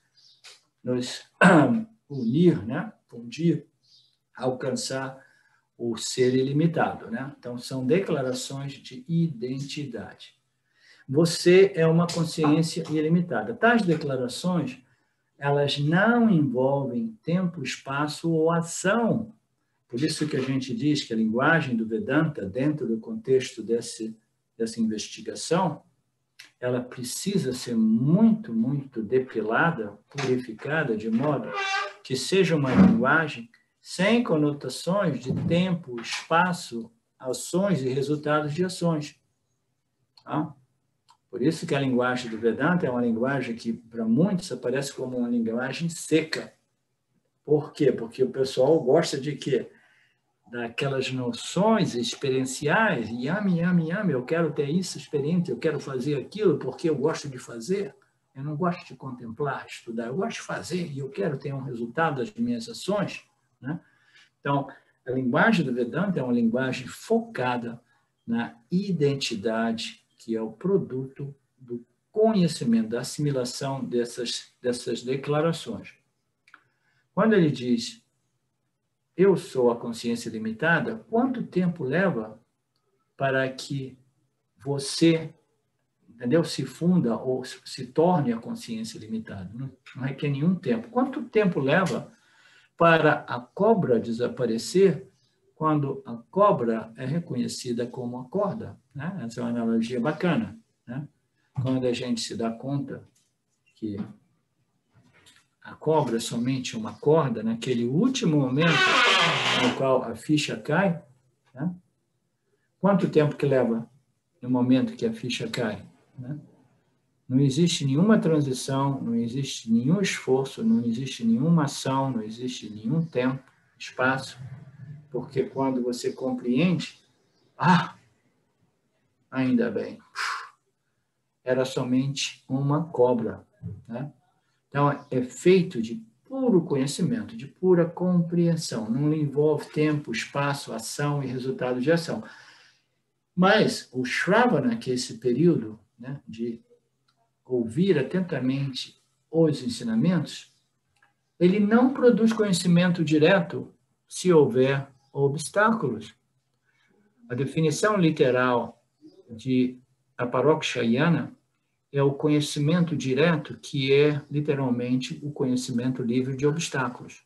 unir, né? Fundir, alcançar o ser ilimitado, né? Então, são declarações de identidade. Você é uma consciência ilimitada. Tais declarações, elas não envolvem tempo, espaço ou ação. Por isso que a gente diz que a linguagem do Vedanta, dentro do contexto dessa investigação, ela precisa ser muito, muito depilada, purificada, de modo que seja uma linguagem sem conotações de tempo, espaço, ações e resultados de ações. Tá? Por isso que a linguagem do Vedanta é uma linguagem que, para muitos, aparece como uma linguagem seca. Por quê? Porque o pessoal gosta de quê? Daquelas noções experienciais, yami, yami, yami, eu quero ter isso experiente, eu quero fazer aquilo porque eu gosto de fazer, eu não gosto de contemplar, estudar, eu gosto de fazer e eu quero ter um resultado das minhas ações, né? Então, a linguagem do Vedanta é uma linguagem focada na identidade, que é o produto do conhecimento, da assimilação dessas declarações. Quando ele diz eu sou a consciência limitada, quanto tempo leva para que você, entendeu, se funda ou se torne a consciência limitada? Não requer nenhum tempo. Quanto tempo leva para a cobra desaparecer quando a cobra é reconhecida como a corda? Né? Essa é uma analogia bacana. Né? Quando a gente se dá conta que a cobra é somente uma corda, naquele último momento no qual a ficha cai, né? Quanto tempo que leva no momento que a ficha cai? Né? Não existe nenhuma transição, não existe nenhum esforço, não existe nenhuma ação, não existe nenhum tempo, espaço, porque quando você compreende, ainda bem, era somente uma cobra, né? Então, é feito de puro conhecimento, de pura compreensão. Não envolve tempo, espaço, ação e resultado de ação. Mas o Shravana, que é esse período, né, de ouvir atentamente os ensinamentos, ele não produz conhecimento direto se houver obstáculos. A definição literal de aparokshayana é o conhecimento direto, que é, literalmente, o conhecimento livre de obstáculos.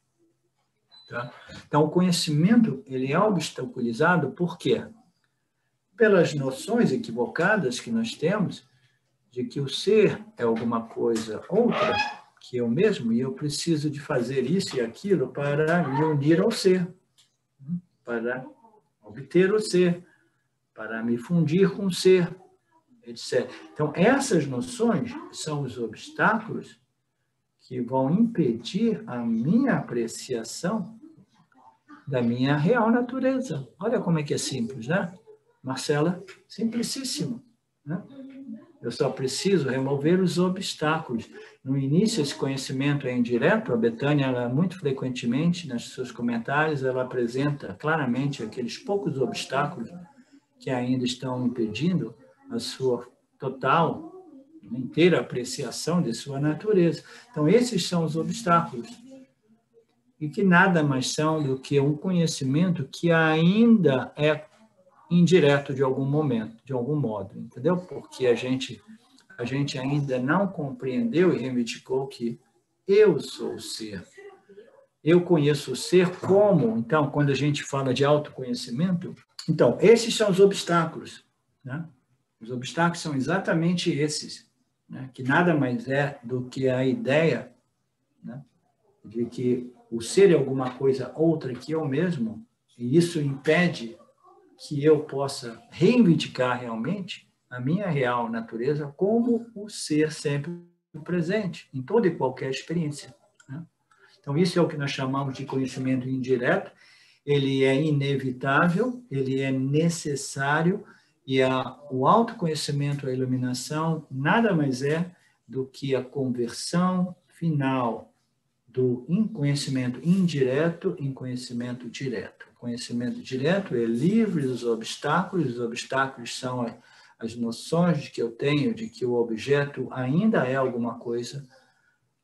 Tá? Então, o conhecimento ele é obstaculizado por quê? Pelas noções equivocadas que nós temos de que o ser é alguma coisa outra que eu mesmo, e eu preciso de fazer isso e aquilo para me unir ao ser, para obter o ser, para me fundir com o ser, etc. Então, essas noções são os obstáculos que vão impedir a minha apreciação da minha real natureza. Olha como é que é simples, né? Marcela, simplicíssimo, né? Eu só preciso remover os obstáculos. No início, esse conhecimento é indireto. A Betânia, ela, muito frequentemente, nos seus comentários, ela apresenta claramente aqueles poucos obstáculos que ainda estão impedindo a sua total, inteira apreciação de sua natureza. Então, esses são os obstáculos. E que nada mais são do que um conhecimento que ainda é indireto de algum momento, de algum modo, entendeu? Porque a gente ainda não compreendeu e reivindicou que eu sou o ser. Eu conheço o ser como, então, quando a gente fala de autoconhecimento, então, esses são os obstáculos, né? Os obstáculos são exatamente esses, né? Que nada mais é do que a ideia, né, de que o ser é alguma coisa outra que eu mesmo, e isso impede que eu possa reivindicar realmente a minha real natureza como o ser sempre presente, em toda e qualquer experiência, né? Então, isso é o que nós chamamos de conhecimento indireto. Ele é inevitável, ele é necessário, e o autoconhecimento, a iluminação, nada mais é do que a conversão final do conhecimento indireto em conhecimento direto. O conhecimento direto é livre dos obstáculos, os obstáculos são as noções que eu tenho de que o objeto ainda é alguma coisa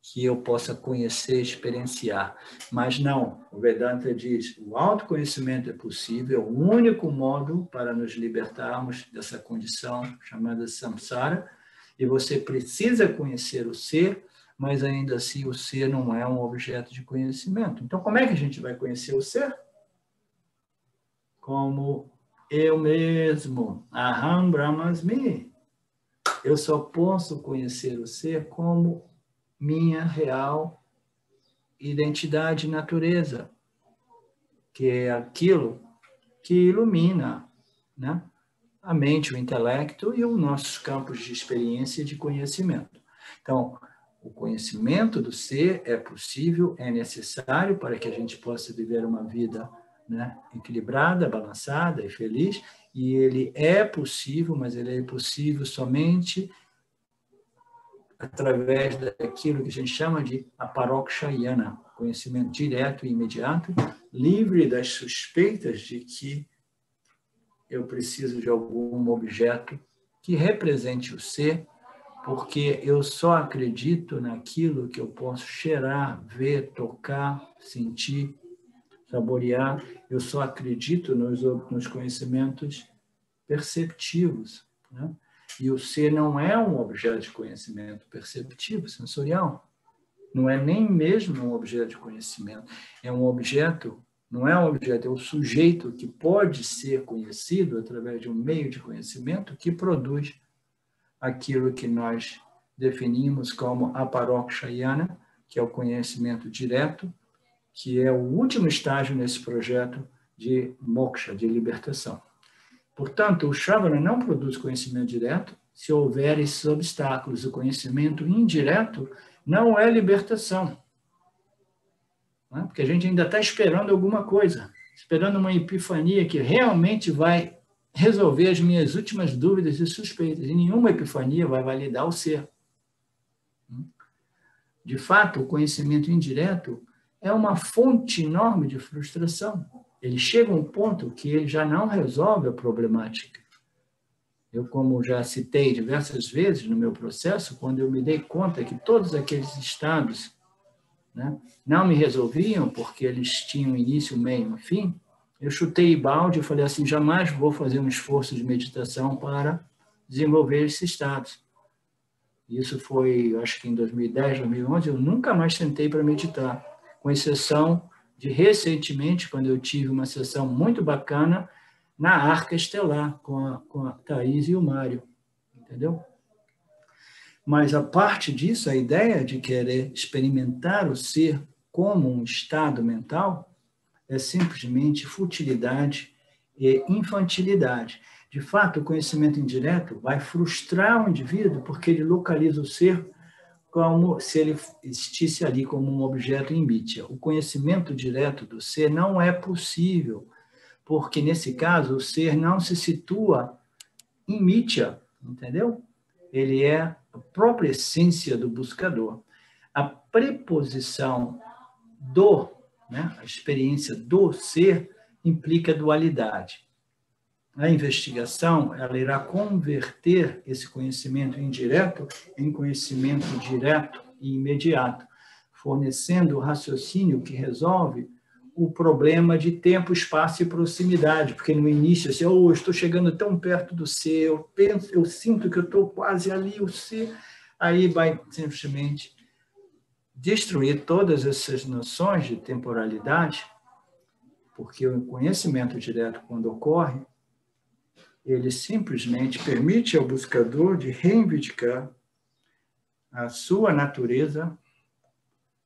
que eu possa conhecer, experienciar. Mas não, o Vedanta diz, o autoconhecimento é possível, é o único modo para nos libertarmos dessa condição chamada samsara, e você precisa conhecer o ser, mas ainda assim o ser não é um objeto de conhecimento. Então, como é que a gente vai conhecer o ser? Como eu mesmo, Aham Brahmasmi. Eu só posso conhecer o ser como minha real identidade e natureza, que é aquilo que ilumina, né, a mente, o intelecto e os nossos campos de experiência e de conhecimento. Então, o conhecimento do ser é possível, é necessário para que a gente possa viver uma vida, né, equilibrada, balançada e feliz, e ele é possível, mas ele é possível somente através daquilo que a gente chama de aparokshayana, conhecimento direto e imediato, livre das suspeitas de que eu preciso de algum objeto que represente o ser, porque eu só acredito naquilo que eu posso cheirar, ver, tocar, sentir, saborear. Eu só acredito nos conhecimentos perceptivos, né? E o ser não é um objeto de conhecimento perceptivo, sensorial. Não é nem mesmo um objeto de conhecimento. É um objeto, não é um objeto, é o sujeito que pode ser conhecido através de um meio de conhecimento que produz aquilo que nós definimos como aparokshayana, que é o conhecimento direto, que é o último estágio nesse projeto de moksha, de libertação. Portanto, o Shravana não produz conhecimento direto se houver esses obstáculos. O conhecimento indireto não é libertação. Não é? Porque a gente ainda está esperando alguma coisa, esperando uma epifania que realmente vai resolver as minhas últimas dúvidas e suspeitas. E nenhuma epifania vai validar o ser. De fato, o conhecimento indireto é uma fonte enorme de frustração. Ele chega a um ponto que ele já não resolve a problemática. Eu, como já citei diversas vezes no meu processo, quando eu me dei conta que todos aqueles estados, né, não me resolviam porque eles tinham início, meio e fim, eu chutei balde e falei assim, jamais vou fazer um esforço de meditação para desenvolver esses estados. Isso foi, acho que em 2010, 2011, eu nunca mais sentei para meditar, com exceção de recentemente, quando eu tive uma sessão muito bacana na Arca Estelar, com a Thaís e o Mário, entendeu? Mas, a parte disso, a ideia de querer experimentar o ser como um estado mental é simplesmente futilidade e infantilidade. De fato, o conhecimento indireto vai frustrar o indivíduo porque ele localiza o ser como se ele existisse ali como um objeto em mítia. O conhecimento direto do ser não é possível, porque, nesse caso, o ser não se situa em mítia, entendeu? Ele é a própria essência do buscador. A preposição do, né, a experiência do ser, implica dualidade. A investigação, ela irá converter esse conhecimento indireto em conhecimento direto e imediato, fornecendo o raciocínio que resolve o problema de tempo, espaço e proximidade, porque no início, assim, eu estou chegando tão perto do ser, eu sinto que eu estou quase ali, o ser, aí vai simplesmente destruir todas essas noções de temporalidade, porque o conhecimento direto, quando ocorre, ele simplesmente permite ao buscador de reivindicar a sua natureza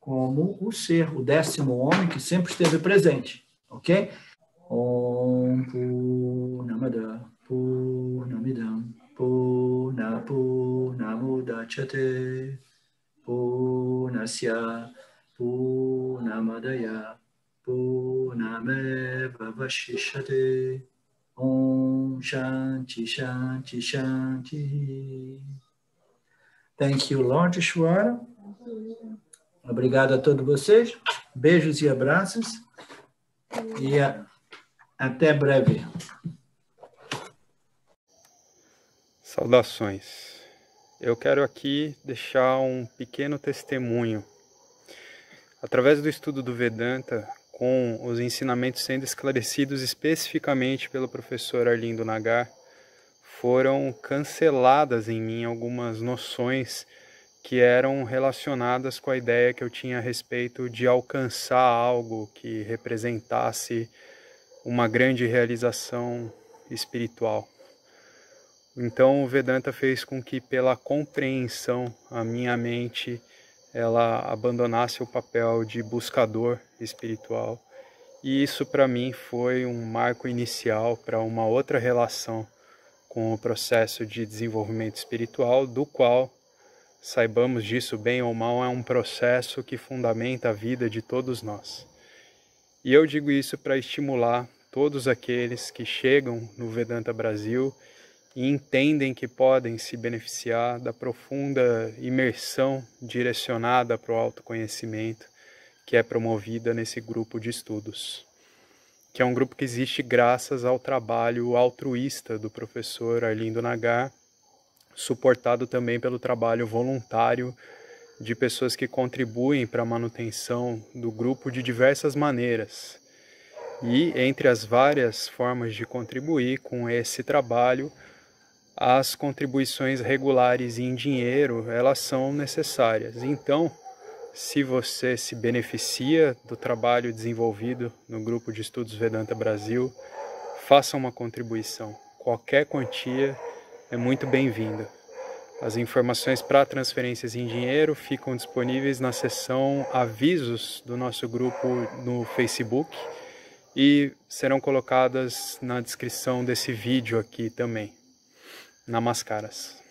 como o ser, o 10º homem que sempre esteve presente, ok? Om Purnamada Purnamidam Purnamudachyate Purnasya Purnamadaya Purnameva Vashishyate Om Shanti Shanti Shanti. Thank you, Lord Ishwara. Obrigado a todos vocês. Beijos e abraços. E até breve. Saudações. Eu quero aqui deixar um pequeno testemunho. Através do estudo do Vedanta, com os ensinamentos sendo esclarecidos especificamente pelo professor Arlindo Nagar, foram canceladas em mim algumas noções que eram relacionadas com a ideia que eu tinha a respeito de alcançar algo que representasse uma grande realização espiritual. Então o Vedanta fez com que, pela compreensão, a minha mente ela abandonasse o papel de buscador espiritual. E isso para mim foi um marco inicial para uma outra relação com o processo de desenvolvimento espiritual, do qual, saibamos disso bem ou mal, é um processo que fundamenta a vida de todos nós. E eu digo isso para estimular todos aqueles que chegam no Vedanta Brasil e entendem que podem se beneficiar da profunda imersão direcionada para o autoconhecimento que é promovida nesse grupo de estudos, que é um grupo que existe graças ao trabalho altruísta do professor Arlindo Nagar, suportado também pelo trabalho voluntário de pessoas que contribuem para a manutenção do grupo de diversas maneiras. E entre as várias formas de contribuir com esse trabalho, as contribuições regulares em dinheiro, elas são necessárias. Então, se você se beneficia do trabalho desenvolvido no Grupo de Estudos Vedanta Brasil, faça uma contribuição. Qualquer quantia é muito bem-vinda. As informações para transferências em dinheiro ficam disponíveis na seção Avisos do nosso grupo no Facebook e serão colocadas na descrição desse vídeo aqui também. Namaskaras.